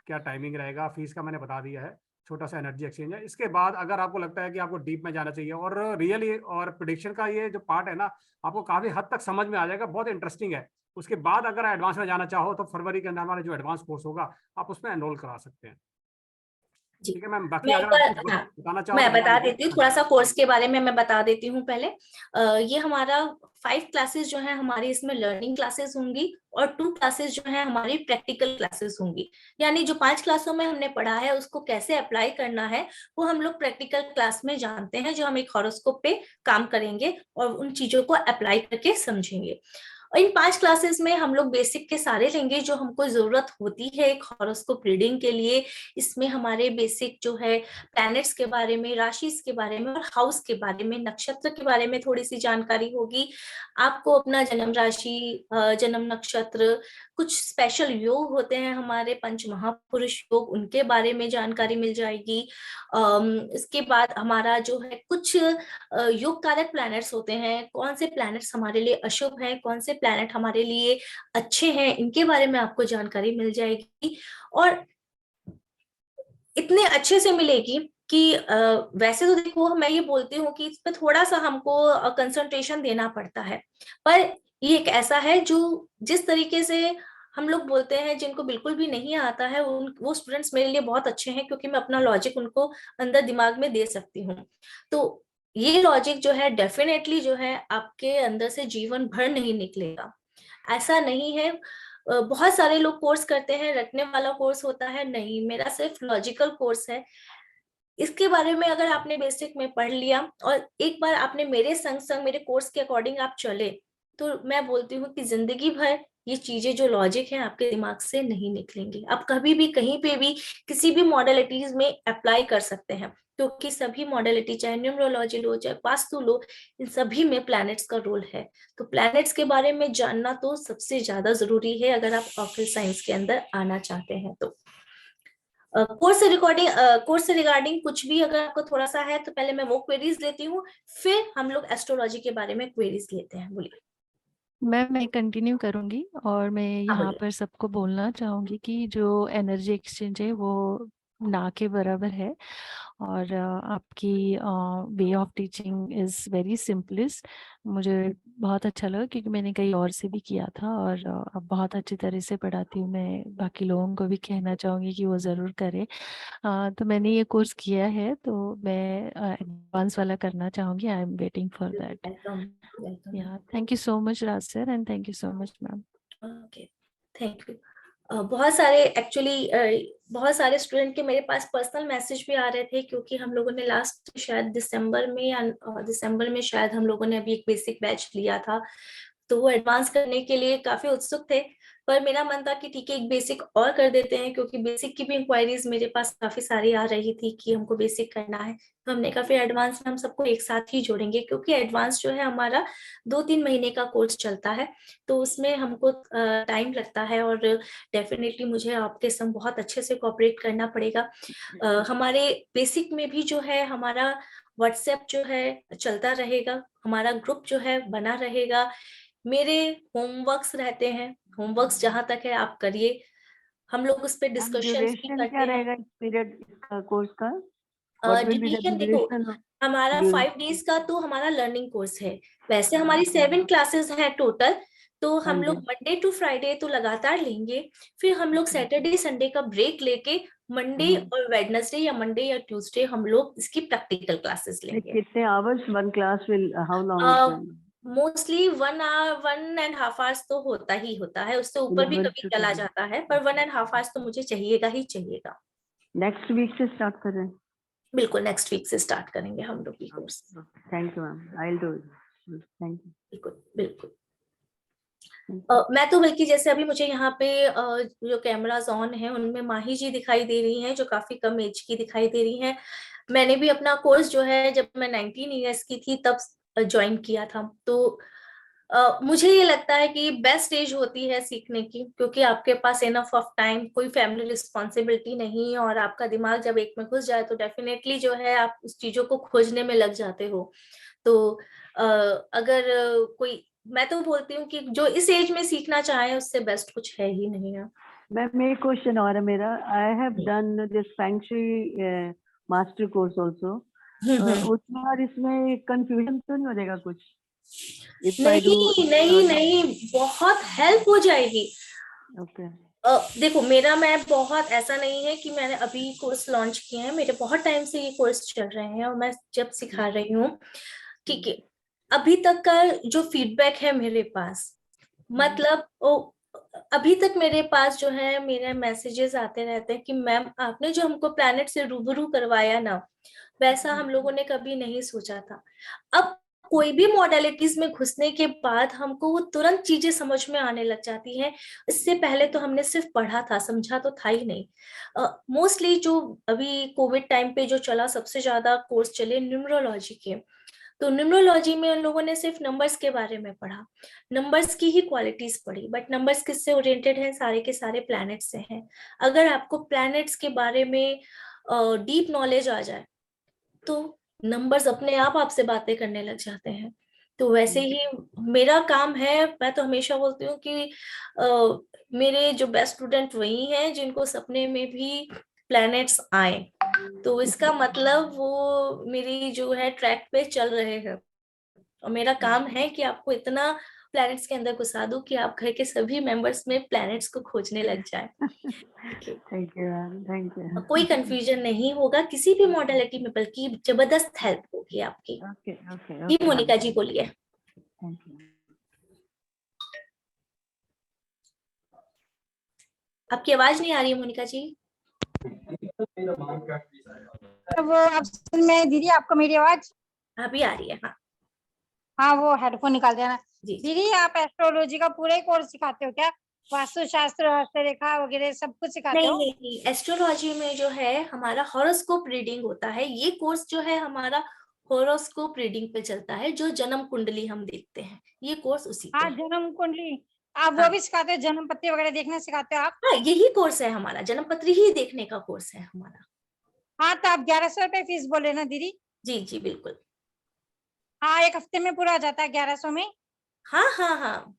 क्या टाइमिंग रहेगा। फीस का मैंने बता दिया है, छोटा सा एनर्जी एक्सचेंज है। इसके बाद अगर आपको लगता है कि आपको डीप में जाना चाहिए, और रियली और प्रिडिक्शन का ये जो पार्ट है ना, आपको काफ़ी हद तक समझ में आ जाएगा, बहुत इंटरेस्टिंग है। उसके बाद अगर एडवांस में जाना चाहो तो फरवरी के अंदर हमारा जो एडवांस कोर्स होगा, आप उसमें एनरोल करा सकते हैं। जी। ठीक है मैम, बाकी मैं एक अगर आप बार, कुछ हाँ, बताना चाहो मैं तो बता बता दीजिए। देती हूँ थोड़ा सा कोर्स के बारे में, मैं बता देती हूँ पहले। ये हमारा 5 क्लासेस जो है हमारी, इसमें लर्निंग क्लासेस होंगी, और 2 क्लासेस जो है हमारी प्रैक्टिकल क्लासेस होंगी। यानी जो 5 क्लासों में हमने पढ़ा है उसको कैसे अप्लाई करना है, वो हम लोग प्रैक्टिकल क्लास में जानते हैं, जो हम एक हॉरोस्कोप पे काम करेंगे और उन चीजों को अप्लाई करके समझेंगे। और इन 5 क्लासेस में हम लोग बेसिक के सारे लेंगे जो हमको जरूरत होती है एक हॉरोस्कोप रीडिंग के लिए। इसमें हमारे बेसिक जो है प्लैनेट्स के बारे में, राशि के बारे में, और हाउस के बारे में, नक्षत्र के बारे में थोड़ी सी जानकारी होगी। आपको अपना जन्म राशि, जन्म नक्षत्र, कुछ स्पेशल योग होते हैं हमारे पंच महापुरुष योग, उनके बारे में जानकारी मिल जाएगी। इसके बाद हमारा जो है कुछ योग कारक प्लैनेट्स होते हैं, कौन से प्लैनेट्स हमारे लिए अशुभ हैं, कौन से प्लैनेट हमारे लिए अच्छे हैं, इनके बारे में आपको जानकारी मिल जाएगी। और इतने अच्छे से मिलेगी कि वैसे तो देखो, मैं ये बोलती हूँ कि इस पे थोड़ा सा हमको कंसंट्रेशन देना पड़ता है, पर ये एक ऐसा है जो, जिस तरीके से हम लोग बोलते हैं, जिनको बिल्कुल भी नहीं आता है वो स्टूडेंट्स मेरे लिए बहुत अच्छे हैं, क्योंकि मैं अपना लॉजिक उनको अंदर दिमाग में दे सकती हूँ। तो ये लॉजिक जो है डेफिनेटली जो है आपके अंदर से जीवन भर नहीं निकलेगा। ऐसा नहीं है बहुत सारे लोग कोर्स करते हैं, रटने वाला कोर्स होता है, नहीं, मेरा सिर्फ लॉजिकल कोर्स है। इसके बारे में अगर आपने बेसिक में पढ़ लिया और एक बार आपने मेरे संग संग मेरे कोर्स के अकॉर्डिंग आप चले, तो मैं बोलती हूँ कि जिंदगी भर ये चीजें जो लॉजिक है आपके दिमाग से नहीं निकलेंगी। आप कभी भी कहीं पे भी किसी भी मॉडलिटीज में अप्लाई कर सकते हैं, क्योंकि सभी मॉडलिटी, चाहे न्यूमरोलॉजी लो चाहे वास्तु लो, इन सभी में प्लैनेट्स का रोल है। तो प्लैनेट्स के बारे में जानना तो सबसे ज्यादा जरूरी है अगर आप ऑक्कल्ट साइंस के अंदर आना चाहते हैं। तो कोर्स से रिगार्डिंग कुछ भी अगर आपको थोड़ा सा है तो पहले मैं वो क्वेरीज लेती हूँ, फिर हम लोग एस्ट्रोलॉजी के बारे में क्वेरीज लेते हैं। बोलिए। मैं कंटिन्यू करूंगी और मैं हाँ यहाँ बोलिए। पर सबको बोलना चाहूंगी कि जो एनर्जी एक्सचेंज है वो ना के बराबर है, और आपकी way of teaching is very simplest. मुझे बहुत अच्छा लगा क्योंकि मैंने कहीं और से भी किया था, और अब बहुत अच्छी तरह से पढ़ाती हूँ। मैं बाकी लोगों को भी कहना चाहूँगी कि वो ज़रूर करें। तो मैंने ये कोर्स किया है, तो मैं एडवांस वाला करना चाहूँगी। I am waiting for that. Welcome. Welcome. या thank you so much Raj sir, and thank you so much ma'am. Okay, thank you. बहुत सारे एक्चुअली बहुत सारे स्टूडेंट के मेरे पास पर्सनल मैसेज भी आ रहे थे, क्योंकि हम लोगों ने लास्ट शायद दिसंबर में या दिसंबर में शायद हम लोगों ने अभी एक बेसिक बैच लिया था, तो वो एडवांस करने के लिए काफी उत्सुक थे। पर मेरा मन था कि ठीक है एक बेसिक और कर देते हैं, क्योंकि बेसिक की भी इंक्वायरीज मेरे पास काफी सारी आ रही थी कि हमको बेसिक करना है। तो हमने कहा फिर एडवांस में हम सबको एक साथ ही जोड़ेंगे, क्योंकि एडवांस जो है हमारा 2-3 महीने का कोर्स चलता है, तो उसमें हमको टाइम लगता है, और डेफिनेटली मुझे आपके संग बहुत अच्छे से कोऑपरेट करना पड़ेगा। हमारे बेसिक में भी जो है हमारा व्हाट्सएप जो है चलता रहेगा, हमारा ग्रुप जो है बना रहेगा, मेरे होमवर्क्स रहते हैं, होमवर्क्स जहां तक है आप करिए, हम लोग उस पर डिस्कशंस भी ड्यूरेशन क्या करते हैं। रहेगा इस पीरियड इसका कोर्स का? What will be the duration देखो, ड्यूरेशन ऑफ हमारा 5 डेज का तो हमारा लर्निंग कोर्स है। वैसे हमारी 7 क्लासेस हैं टोटल, तो हाँ हम जी। लोग मंडे टू फ्राइडे तो लगातार लेंगे, फिर हम लोग सैटरडे संडे का ब्रेक लेके मंडे और वेडनेसडे या मंडे या ट्यूसडे हम लोग इसकी प्रैक्टिकल क्लासेस लेंगे। कितने hours one class will how long? Mostly 1 hour 1.5 hours तो होता ही होता है, उससे ऊपर भी कभी चला जाता है, पर 1.5 आवर्स तो मुझे चाहिएगा ही चाहिएगा। नेक्स्ट वीक से स्टार्ट कर रहे हैं? बिल्कुल, नेक्स्ट वीक से स्टार्ट करेंगे हम लोग ये course. Thank you ma'am, I will do it. Thank you. बिल्कुल बिल्कुल। मैं तो बल्कि जैसे अभी मुझे यहाँ पे जो कैमराज ऑन है उनमें माही जी दिखाई दे रही हैं, जो काफी कम एज की दिखाई दे रही हैं। मैंने भी अपना कोर्स जो है जब मैं 19 ईयर्स की थी तब ज्वाइन किया था, तो मुझे ये लगता है कि बेस्ट एज होती है सीखने की, क्योंकि आपके पास इनफ ऑफ टाइम, कोई फैमिली रिस्पॉन्सिबिलिटी नहीं, और आपका दिमाग जब एक में घुस जाए तो डेफिनेटली जो है आप उस चीजों को खोजने में लग जाते हो। तो अगर कोई, मैं तो बोलती हूँ कि जो इस एज में सीखना चाहे उससे बेस्ट कुछ है ही नहीं है। मैम एक क्वेश्चन और है मेरा। I have done this feng shui master course also. उसमें और इसमें कंफ्यूजन तो नहीं हो जाएगा कुछ? नहीं नहीं नहीं, बहुत हेल्प हो जाएगी। ओके। देखो मैं बहुत ऐसा नहीं है कि मैंने अभी कोर्स लॉन्च किए हैं, मेरे बहुत टाइम से ये कोर्स चल रहे हैं और मैं जब सिखा रही हूँ, ठीक है। अभी तक का जो फीडबैक है मेरे पास, मतलब अभी तक मेरे पास जो है मेरे मैसेजेस आते रहते हैं कि मैम आपने जो हमको प्लैनेट से रूबरू करवाया ना, वैसा हम लोगों ने कभी नहीं सोचा था। अब कोई भी मॉडलिटीज में घुसने के बाद हमको वो तुरंत चीजें समझ में आने लग जाती हैं। इससे पहले तो हमने सिर्फ पढ़ा था, समझा तो था ही नहीं। मोस्टली जो अभी कोविड टाइम पे जो चला, सबसे ज्यादा कोर्स चले न्यूमरोलॉजी के, तो न्यूमरोलॉजी में उन लोगों ने सिर्फ नंबर्स के बारे में पढ़ा, नंबर्स की ही क्वालिटीज पढ़ी, बट नंबर्स किससे ओरिएंटेड है? सारे के सारे प्लैनेट्स से हैं। अगर आपको प्लैनेट्स के बारे में डीप नॉलेज आ जाए तो नंबर्स अपने आप आपसे बातें करने लग जाते हैं। तो वैसे ही मेरा काम है, मैं तो हमेशा बोलती हूँ कि मेरे जो बेस्ट स्टूडेंट वही हैं जिनको सपने में भी प्लैनेट्स आए, तो इसका मतलब वो मेरी जो है ट्रैक पे चल रहे हैं। और मेरा काम है कि आपको इतना प्लैनेट्स के अंदर घुसा दूं कि आप घर के सभी मेंबर्स में प्लैनेट्स को खोजने लग जाएं। Thank you ma'am, thank you. कोई कंफ्यूजन नहीं होगा किसी भी मॉडलिटी में, बल्कि जबरदस्त हेल्प होगी आपकी। ओके ओके जी ओके, मोनिका जी बोलिए। Thank you. आपकी आवाज नहीं आ रही है मोनिका जी। वो ऑप्शन में दीदी आपको मेरी आवाज? अभी आ रही है, हाँ हाँ, वो हेडफोन निकाल देना। जी। दीदी आप एस्ट्रोलॉजी का पूरा ही कोर्स सिखाते हो क्या? वास्तु शास्त्र, हस्तरेखा वगैरह सब कुछ सिखाते नहीं हो? नहीं नहीं, एस्ट्रोलॉजी में जो है हमारा हॉरोस्कोप रीडिंग होता है। ये कोर्स जो है हमारा हॉरोस्कोप रीडिंग पे चलता है, जो जन्म कुंडली हम देखते हैं, ये कोर्स उसी पे हाँ, है। जन्म कुंडली आप हाँ। वो भी सिखाते हो? जन्म पत्ती वगैरह देखना सिखाते हो आप? हाँ, यही कोर्स है हमारा, जन्म पत्री ही देखने का कोर्स है हमारा। हाँ, तो आप 1100 रुपए फीस बोले ना दीदी? जी जी बिल्कुल। हाँ, एक हफ्ते में पूरा हो जाता है 1100 में? हाँ हाँ हाँ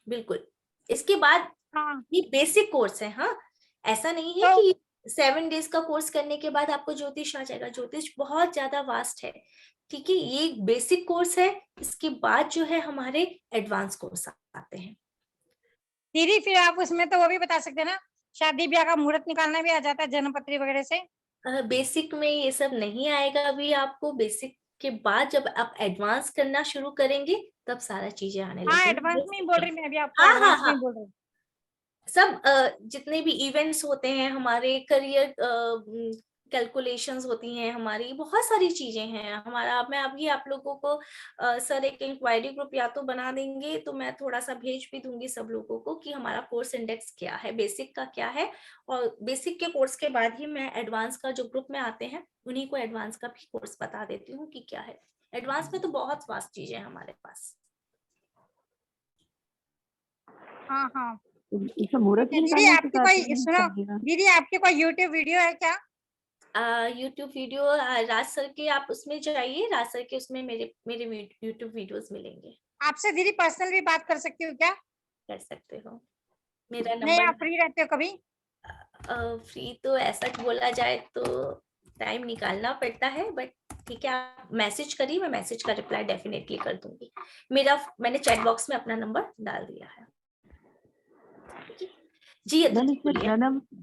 बिल्कुल। इसके बाद हाँ, ये बेसिक कोर्स है। हाँ, ऐसा नहीं है तो कि 7 डेज का कोर्स करने के बाद आपको ज्योतिष आ जाएगा। ज्योतिष बहुत ज्यादा वास्ट है, ठीक है। ये एक बेसिक कोर्स है, इसके बाद जो है हमारे एडवांस कोर्स आते हैं। दीदी फिर आप उसमें तो वो भी बता सकते हैं ना, शादी ब्याह का मुहूर्त निकालना भी आ जाता है जन्म पत्री वगैरह से? बेसिक में ये सब नहीं आएगा अभी आपको। बेसिक के बाद जब आप एडवांस करना शुरू करेंगे तब सारा चीजें आने हाँ, लगेंगी। एडवांस में ही बोल रही मैं अभी आपको, हाँ हाँ एडवांस में हाँ, ही बोल रही हूँ। सब जितने भी इवेंट्स होते हैं हमारे, करियर कैलकुलेशंस होती हैं हमारी, बहुत सारी चीजें हैं हमारा। मैं अभी आप लोगों को सर एक इंक्वायरी ग्रुप या तो बना देंगे, तो मैं थोड़ा सा भेज भी दूंगी सब लोगों को कि हमारा कोर्स इंडेक्स क्या है, बेसिक का क्या है। और बेसिक के कोर्स के बाद ही मैं एडवांस का जो ग्रुप में आते हैं उन्हीं को एडवांस का भी कोर्स बता देती हूँ कि क्या है। एडवांस में तो बहुत वास्ट चीजें हैं हमारे पास। हाँ हाँ, इसका मुहूर्त दीदी निकालना आपकी सिखाते कोई हैं सुनो, शादी दीदी आपके कोई यूट्यूब वीडियो है क्या? यूट्यूब वीडियो राज सर के, आप उसमें जाइए, राज सर के उसमें मेरे मेरे यूट्यूब वीडियोस मिलेंगे। आपसे दीदी पर्सनल भी बात कर सकती हूँ क्या? कर सकते हो, मेरा नहीं, नंबर। आप फ्री रहते हो कभी? फ्री तो ऐसा बोला जाए तो टाइम निकालना पड़ता है, बट ठीक है, आप मैसेज करिए, मैं मैसेज का रिप्लाई डेफिनेटली कर दूंगी। मैंने चैट बॉक्स में अपना नंबर डाल दिया है। जी मैम, अतुल इसमें बोलिए।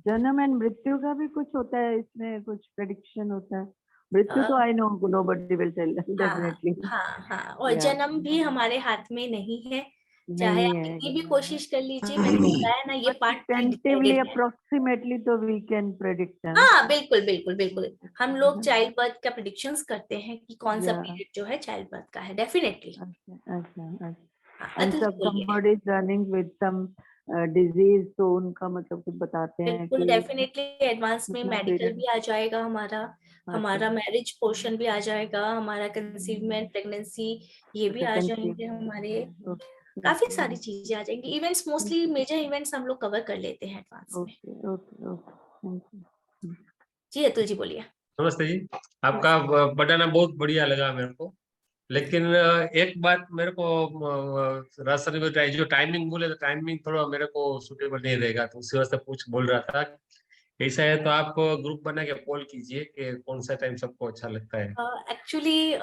जन्म एंड मृत्यु का भी कुछ होता है, इसमें कुछ प्रेडिक्शन होता है? मृत्यु तो I know nobody will tell हाँ डेफिनेटली। हाँ हाँ, और या जन्म भी हमारे हाथ में नहीं है, चाहे नहीं आप है, कितनी भी कोशिश कर लीजिए। मैंने बताया ना, ये पार्ट टेंटेटिवली डिसाइडेड है। अप्रोक्सीमेटली तो वी कैन प्रेडिक्ट। हाँ बिल्कुल बिल्कुल बिल्कुल, हम लोग चाइल्ड बर्थ का प्रिडिक्शंस करते हैं कि कौन सा या पीरियड जो है चाइल्ड बर्थ का है, डेफिनेटली। अच्छा अच्छा अच्छा। एंड अतुल जी सब बोलिए। somebody is running with some disease, तो उनका मतलब कुछ बताते हैं बिल्कुल, कि डेफिनेटली एडवांस में कितना मेडिकल पीरियड। भी आ जाएगा हमारा, हमारा मैरिज पोर्शन भी आ जाएगा, हमारा कंसीवमेंट, प्रेगनेंसी, ये भी आ जाएंगे हमारे। काफी सारी चीजें आ जाएंगी। इवेंट्स, मोस्टली मेजर इवेंट्स हम लोग कवर कर लेते हैं एडवांस में। Okay okay okay, thank you. जी अतुल जी बोलिए। नमस्ते जी। आपका बताना बहुत बढ़िया लगा मेरे को, लेकिन एक बात मेरे को रास्ता ने जो टाइमिंग बोले, तो टाइमिंग थोड़ा मेरे को सुटेबल नहीं रहेगा, तो उसी वास्ते बोल रहा था। ऐसा है तो आप ग्रुप बना के पोल कीजिए कि कौन सा टाइम सबको अच्छा लगता है। एक्चुअली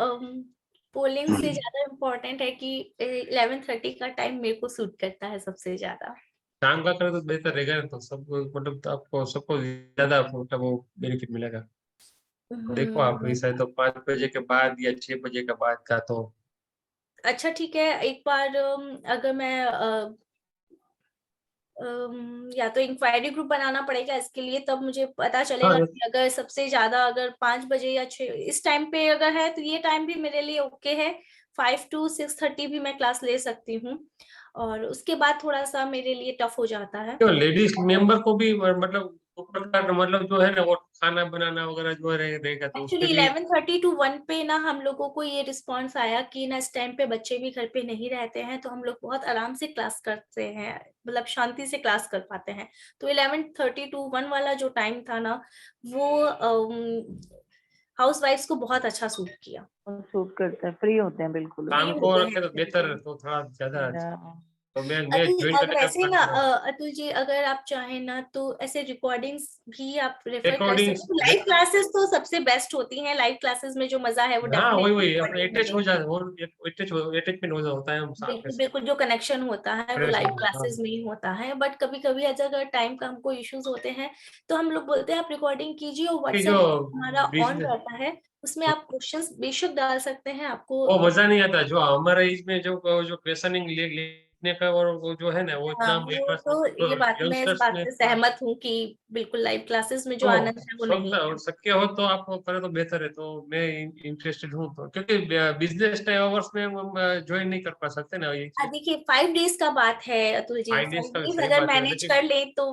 पोलिंग से ज्यादा इम्पोर्टेंट है कि 11:30 का टाइम मेरे को सूट करता है सबसे ज्यादा। शाम का करें तो बेहतर रहेगा ना, तो सब मतलब तो आपको सबको ज्यादा मतलब वो बेनिफिट मिलेगा। देखो आप, ऐसा है तो 5 बजे के बाद या 6 बजे के बाद का तो। अच्छा ठीक है, एक बार अगर मैं या तो इंक्वायरी ग्रुप बनाना पड़ेगा इसके लिए, तब मुझे पता चलेगा हाँ, कि अगर सबसे ज्यादा अगर 5 बजे या 6 इस टाइम पे अगर है तो ये टाइम भी मेरे लिए ओके है। 5 to 6:30 भी मैं क्लास ले सकती हूँ, और उसके बाद थोड़ा सा मेरे लिए टफ हो जाता है। तो लेडीज मेंबर को भी मतलब ऊपर का मतलब जो है ना, वो खाना बनाना वगैरह जो रहेगा, तो उसपे एक्चुअली भी 11:30 to 1 पे ना हम लोगों को ये रिस्पॉन्स आया कि ना इस टाइम पे बच्चे भी घर पे नहीं रहते हैं, तो हम लोग बहुत आराम से क्लास करते हैं, मतलब शांति से क्लास कर पाते हैं। तो 11:30 to 1 वाला जो टाइम था ना, वो हाउस वाइफ्स को बहुत अच्छा सूट किया। सूट करता है, फ्री होते हैं बिल्कुल। फ्री काम को होते रखे तो हैं। बेहतर, तो थोड़ा ज्यादा या तो मैं अतुल ज्वाइन अब करने का वैसे ना plan कर रहा हूँ। अतुल जी, अगर आप चाहें ना तो ऐसे रिकॉर्डिंग्स भी आप रेफर कर Recordings, सकते हैं। लाइव क्लासेस तो सबसे बेस्ट होती हैं। लाइव क्लासेस में जो मजा है वो हाँ वही डेफिनेटली वही अपने रिकॉर्डिंग में अटैच हो नहीं जाए, है। वो अटैचमेंट होता है हम साथ में बिल्कुल बिल्कुल, जो कनेक्शन होता है वो fresh लाइव हो, हाँ क्लासेस में ही होता है। बट कभी कभी अगर टाइम का हमको इश्यूज होते हैं तो हम लोग बोलते हैं आप रिकॉर्डिंग कीजिए, और कि जो व्हाट्सएप हमारा ऑन बिजनेस रहता है, उसमें आप क्वेश्चंस बेशक डाल सकते हैं। आपको वो मजा नहीं आता जो हमारे इसमें जो क्वेश्चनिंग लिखने का, और वो जो है ना वो हाँ, इतना वो तो ये बात मैं इस यंगस्टर्स बात में से सहमत हूँ कि बिल्कुल लाइव क्लासेस में जो तो आनंद है वो नहीं है। शक्य हो तो आप करें तो बेहतर है। तो मैं इंटरेस्टेड हूँ, तो क्योंकि बिजनेस टाइम आवर्स में हम ज्वाइन नहीं कर पा सकते ना ये चीज। देखिए 5 डेज का बात है अतुल जी, 5 डेज 5 का डेज सही अगर बात है, मैनेज लेकिन कर ले तो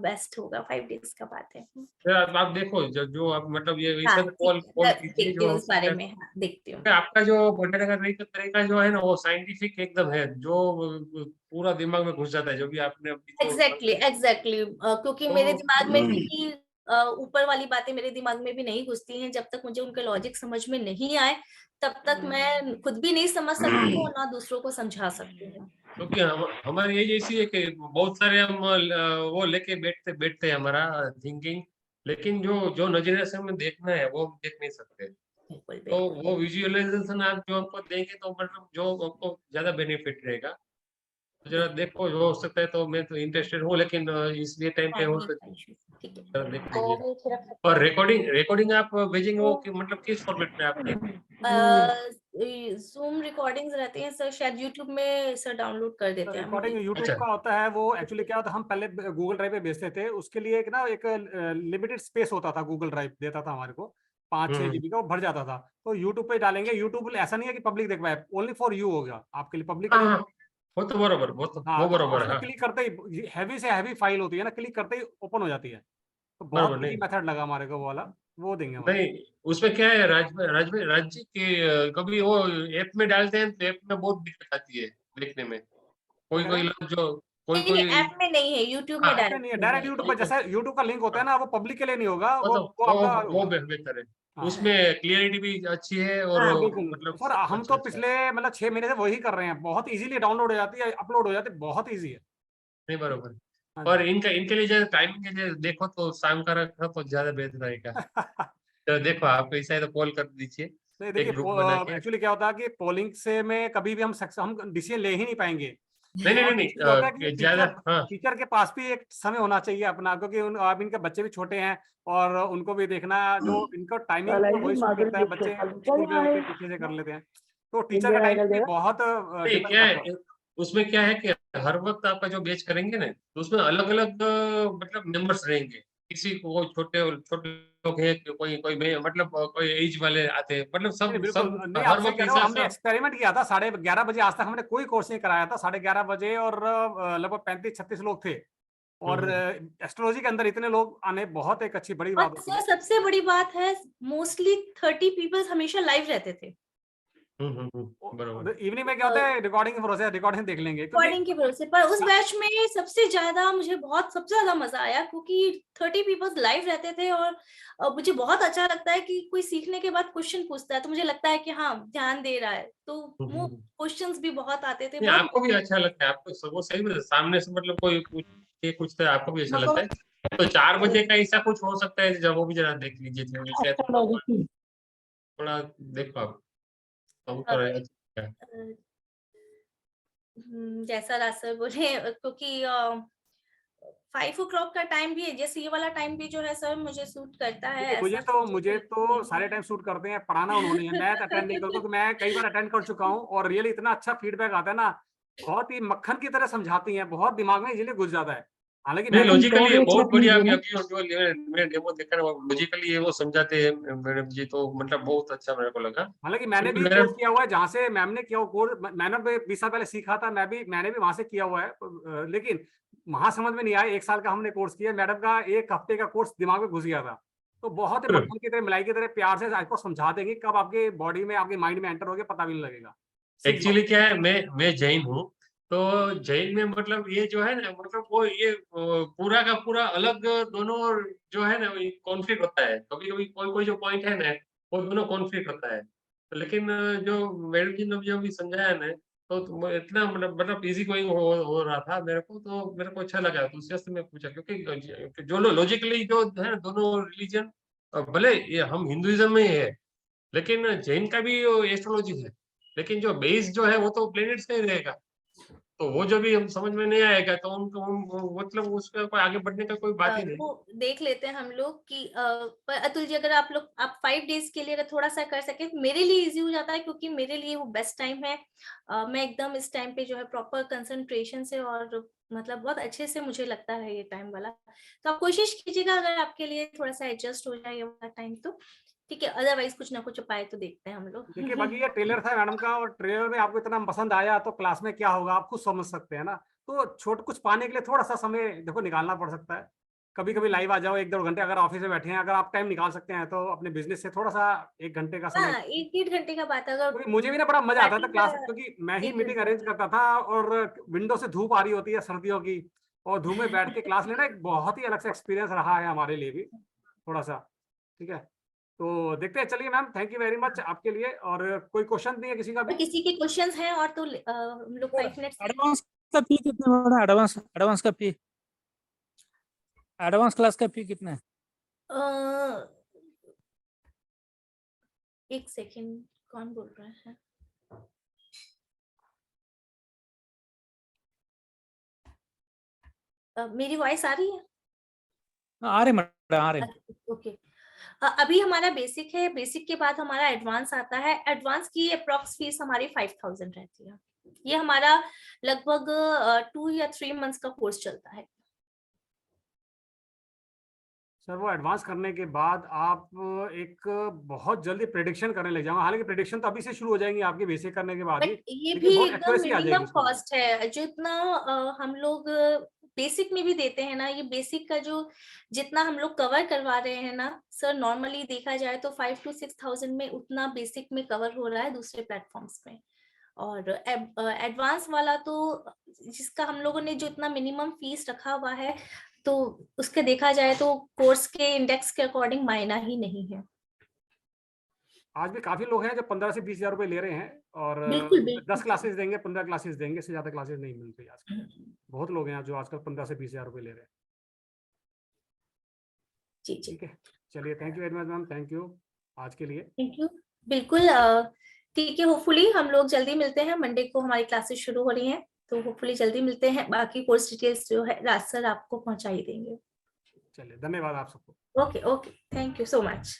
बेस्ट होगा। 5 डेज का बात है। फिर आप देखो जो आप मतलब ये हाँ इसे तो ठीक कॉल है, कॉल मैं कीजिए देखती जो हूँ हो इस बारे सकता है। में। हाँ देखती हूँ। आपका जो पढ़ने का तरीका जो है ना वो साइंटिफिक एकदम है, जो पूरा दिमाग में घुस जाता है, जो भी आपने अभी जो एग्जैक्टली एग्जैक्टली, क्योंकि मेरे दिमाग में तो भी ऊपर वाली बातें मेरे दिमाग में भी नहीं घुसती हैं। जब तक मुझे उनके लॉजिक समझ में नहीं आए तब तक मैं खुद भी नहीं समझ सकती हूँ और ना दूसरों को समझा सकती हूँ। क्योंकि हमारी एज ऐसी है कि बहुत सारे हम वो लेके बैठते बैठते हैं हमारा थिंकिंग, लेकिन जो नजरिए से हमें देखना है वो हम देख नहीं सकते। बिल्कुल तो बिल्कुल। वो विजुअलाइजेशन आप जो हमको देंगे तो मतलब जो हमको ज्यादा बेनिफिट रहेगा। तो जरा ठीक देखो जो हो सकता है, तो मैं तो इंटरेस्टेड हूँ, लेकिन इसलिए टाइम पे है, हो नहीं तो का इशू। ठीक है, जरा देख लीजिए। और फिर आप और रिकॉर्डिंग आप भेजेंगे वो मतलब किस फॉर्मेट में आप देंगे? जूम रिकॉर्डिंग्स रहती हैं सर, शायद यूट्यूब में सर डाउनलोड कर देते हैं रिकॉर्डिंग यूट्यूब अच्छा। का होता है। वो एक्चुअली क्या होता है, हम पहले गूगल ड्राइव पे भेजते थे, उसके लिए एक लिमिटेड स्पेस होता था, गूगल ड्राइव देता था हमारे को 5-6 हम्म जीबी का, वो भर जाता था। तो यूट्यूब पे डालेंगे, यूट्यूब ऐसा नहीं है कि पब्लिक देख पाए, ओनली फॉर यू होगा, आपके लिए, पब्लिक के हाँ लिए हाँ, नहीं। वो तो बरोबर, हाँ, वो तो बरोबर है, उसमें हाँ क्लिक करते ही हैवी से हैवी फाइल होती है ना, क्लिक करते ही ओपन हो जाती है। तो बहुत बरोबर। इजी नहीं मेथड लगा हमारे को वो वाला, वो देंगे हम नहीं, उसमें क्या है राज्य के कभी वो ऐप में डालते हैं तो ऐप में बहुत दिक्कत आती है देखने में। क्या कोई कह रहे कोई हैं। लोग जो कोई नहीं नहीं, कोई ऐप में नहीं है, यूट्यूब में हाँ ऐप में नहीं है, डायरेक्ट मिल डायरेक्ट यूट्यूब जाएगी। पर, जैसे यूट्यूब का लिंक होता है हाँ, ना, वो पब्लिक के लिए नहीं होगा, वो तो वो आपका वो होगा। बेहतर है। हाँ उसमें क्लियरिटी भी अच्छी है, और हाँ हाँ बिल्कुल मतलब सर, सब हम अच्छा तो अच्छा है। पिछले मतलब 6 महीने से वही कर रहे हैं, बहुत इजीली डाउनलोड हो जाती है, अपलोड हो जाती है, बहुत इजी है। नहीं बरोबर। हाँ और जी। इनके लिए जो टाइमिंग के लिए देखो तो शाम का रखा तो ज्यादा बेहतर रहेगा। तो देखो आप ऐसा है तो कॉल कर दीजिए, नहीं एक देखिए, ग्रुप बना के। एक्चुअली क्या होता है कि पोलिंग से में कभी भी हम डिसीजन ले ही नहीं पाएंगे। नहीं नहीं और नहीं दूसरी चीज होता है कि नहीं ज्यादा, टीचर हाँ टीचर के पास भी एक समय होना चाहिए अपना, क्योंकि अब इनके बच्चे भी छोटे हैं और उनको भी देखना, जो इनको टाइमिंग तो वही सूट करता है, बच्चे स्कूल में होते हैं, पीछे से कर लेते हैं, तो टीचर का इंडियन टाइमिंग आइडल भी देगा। बहुत नहीं डिपेंड क्या करता है। है उसमें क्या है कि हर वक्त आपका जो बैच करेंगे ना तो उसमें अलग अलग मतलब मेंबर्स रहेंगे। किसी को छोटे छोटे लोग हैं, कोई कोई मतलब कोई एज वाले आते हैं, मतलब नहीं सब बिल्कुल सब नहीं, आप हर सही वक्त कह रहे हो, और हिसाब हमने से। एक्सपेरिमेंट किया था 11:30 बजे, आज तक हमने कोई कोर्स नहीं कराया था 11:30 बजे, और लगभग 35-36 लोग थे, और हम्म एस्ट्रोलॉजी के अंदर इतने लोग आने बहुत एक अच्छी बड़ी बात और होती सर है। सबसे बड़ी बात है, मोस्टली 30 पीपल्स हमेशा लाइव रहते थे। बरोबर। इवनिंग में क्या होता है, रिकॉर्डिंग की भरोसे रिकॉर्डिंग देख लेंगे, क्योंकि रिकॉर्डिंग के भरोसे पर उस बैच में सबसे ज्यादा मजा आया, क्योंकि 30 पीपल्स लाइव रहते थे। और मुझे बहुत अच्छा लगता है कि कोई सीखने के बाद क्वेश्चन पूछता है तो मुझे लगता है कि हाँ ध्यान दे रहा है, तो वो क्वेश्चंस भी बहुत आते थे, नहीं बहुत आपको भी अच्छा लगता है, आपको सब वो सही में सामने से मतलब कोई पूछ के कुछ तो आपको भी अच्छा मजा। लगता है। तो 4 बजे का ऐसा कुछ हो सकता है जब वो भी जरा देख लीजिए, जैसे थोड़ा देखो आप, हम अ, तो अच्छा है। अ, जैसा रासर बोले, क्योंकि 5 o'clock का टाइम भी है, जैसे ये वाला टाइम भी जो है सर मुझे सूट करता है, देखिए, ऐसा कुछ मुझे तो नहीं सारे है। टाइम शूट करते हैं, पढ़ाना उन्होंने है, मैं अटेंड नहीं करता, तो मैं कई बार अटेंड कर चुका हूँ, और रियली इतना अच्छा फीडबैक आता है ना, बहुत ही मक्खन की तरह समझाती हैं, बहुत दिमाग में इजीली घुस जाता है। हालांकि नहीं मैंने लॉजिकली बहुत बढ़िया, अभी अभी जो मैंने डेमो देखा ना लॉजिकली ये वो समझाते हैं मैडम जी, तो मतलब बहुत अच्छा मेरे को लगा। हालांकि मैंने क्योंकि भी मेरा कोर्स किया हुआ है, जहाँ से मैम ने किया हुआ कोर्स, मैंने भी 20 साल पहले सीखा था, मैंने भी वहां से किया हुआ है, लेकिन वहां समझ में नहीं आया। 1 साल का हमने कोर्स किया, मैडम का 1 हफ्ते का कोर्स दिमाग में घुस गया था। तो बहुत ही मक्खन की तरह, मलाई की तरह प्यार से आपको समझा देंगे, कब आपके बॉडी में, आपके माइंड में एंटर हो गया पता भी नहीं लगेगा, सीख एक्चुअली जाओगे। क्या है, मैं जैन हूँ। तो जैन में मतलब ये जो है ना मतलब वो ये पूरा का पूरा अलग दोनों जो है ना कॉन्फ्लिक्ट होता है, कभी कभी कोई कोई जो पॉइंट है ना वो दोनों कॉन्फ्लिक्ट होता है। तो लेकिन जो मैडम जी ने जो भी समझाया ना तो इतना मतलब इजी गोइंग हो रहा था मेरे को, तो मेरे को अच्छा लगा, तो उस वजह से मैं पूछा, क्योंकि जो लॉजिकली जो है दोनों रिलीजन, भले ये हम हिंदुइज्म में ही है, लेकिन जैन का भी एस्ट्रोलॉजी है, लेकिन जो बेस जो है वो तो प्लेनेट्स का ही रहेगा, तो वो जो भी हम समझ में नहीं आएगा तो उनको मतलब उसका कोई आगे बढ़ने का कोई बात ही नहीं। वो देख लेते हैं हम लोग कि पर अतुल जी, अगर आप 5 डेज के लिए अगर थोड़ा सा कर सके, मेरे लिए इजी हो जाता है, क्योंकि मेरे लिए वो बेस्ट टाइम है। मैं एकदम इस टाइम पे जो है प्रॉपर कंसंट्रेशन से और मतलब बहुत अच्छे से मुझे लगता है ये टाइम वाला। तो आप कोशिश कीजिएगा अगर आपके लिए थोड़ा सा एडजस्ट हो जाए ये वाला टाइम तो ठीक है, अदरवाइज कुछ ना कुछ उपाय तो देखते हैं हम लोग। देखिए बाकी ये ट्रेलर था मैडम का, और ट्रेलर में आपको इतना पसंद आया तो क्लास में क्या होगा आप खुद समझ सकते हैं ना। तो छोट कुछ पाने के लिए थोड़ा सा समय देखो निकालना पड़ सकता है। कभी कभी लाइव आ जाओ 1-2 घंटे, अगर ऑफिस में बैठे हैं, अगर आप टाइम निकाल सकते हैं तो अपने बिजनेस से थोड़ा सा 1 घंटे का समय। हाँ, 1-1.5 घंटे का बात है, अगर क्योंकि मुझे भी ना बड़ा मजा आता था starting क्लास, का क्योंकि मैं ही 1 मीटिंग घंटा अरेंज करता था, और विंडो से धूप आ रही होती है सर्दियों की, और धूप में बैठ के क्लास लेना एक बहुत ही अलग से एक्सपीरियंस रहा है हमारे लिए भी थोड़ा सा। ठीक है, तो देखते हैं। चलिए ma'am, thank you very much आपके लिए। और कोई क्वेश्चन नहीं है किसी का भी? अगर किसी के क्वेश्चंस हैं और तो हम लोग 5 मिनट्स एडवांस का फी कितना है मैडम? एडवांस का फी, एडवांस क्लास का फी कितना है? 1 सेकेंड, कौन बोल रहा है? मेरी वॉइस आ रही है? आ रहे मैडम, आ रहे। ओके, अभी हमारा बेसिक है, बेसिक के बाद हमारा एडवांस आता है। एडवांस की अप्रॉक्स फीस हमारी 5000 रहती है। ये हमारा लगभग 2 या 3 मंथ्स का कोर्स चलता है। सर वो एडवांस करने के बाद आप एक बहुत जल्दी प्रेडिक्शन करने लग जाओगे, हालांकि प्रेडिक्शन तो अभी से शुरू हो जाएंगी आपके बेसिक करने के बाद ही, बट ये लेकिन भी बहुत एकदम एक्यूरेसी आ जाएगी मिनिमम उसमें। कॉस्ट है, जितना हम लोग बेसिक में भी देते हैं ना, ये बेसिक का जो जितना हम लोग कवर करवा रहे हैं ना सर, नॉर्मली देखा जाए तो 5 to 6,000 में उतना बेसिक में कवर हो रहा है दूसरे प्लेटफॉर्म्स में। और एडवांस वाला तो जिसका हम लोगों ने जो इतना मिनिमम फीस रखा हुआ है, तो उसके देखा जाए तो कोर्स के इंडेक्स के अकॉर्डिंग मायना ही नहीं है। आज भी काफी लोग हैं जो 15 से 20 हजार रुपए ले रहे हैं, और बिल्कुल, बिल्कुल। 10 क्लासेस देंगे, 15 क्लासेस देंगे, इससे ज्यादा क्लासेस नहीं मिलती आजकल। बहुत लोग हैं जो आजकल 15 से 20 हजार रुपए ले रहे हैं। जी जी, ठीक है, चलिए, thank you very much ma'am, thank you आज के लिए। Thank you. बिल्कुल, ठीक है, होपफुली हम लोग जल्दी मिलते हैं। मंडे को हमारी क्लासेस शुरू हो रही हैं, तो होपफुली जल्दी मिलते हैं। बाकी कोर्स डिटेल्स जो है राज सर आपको पहुंचा ही देंगे। चलिए, धन्यवाद आप सबको। Okay okay, thank you so much.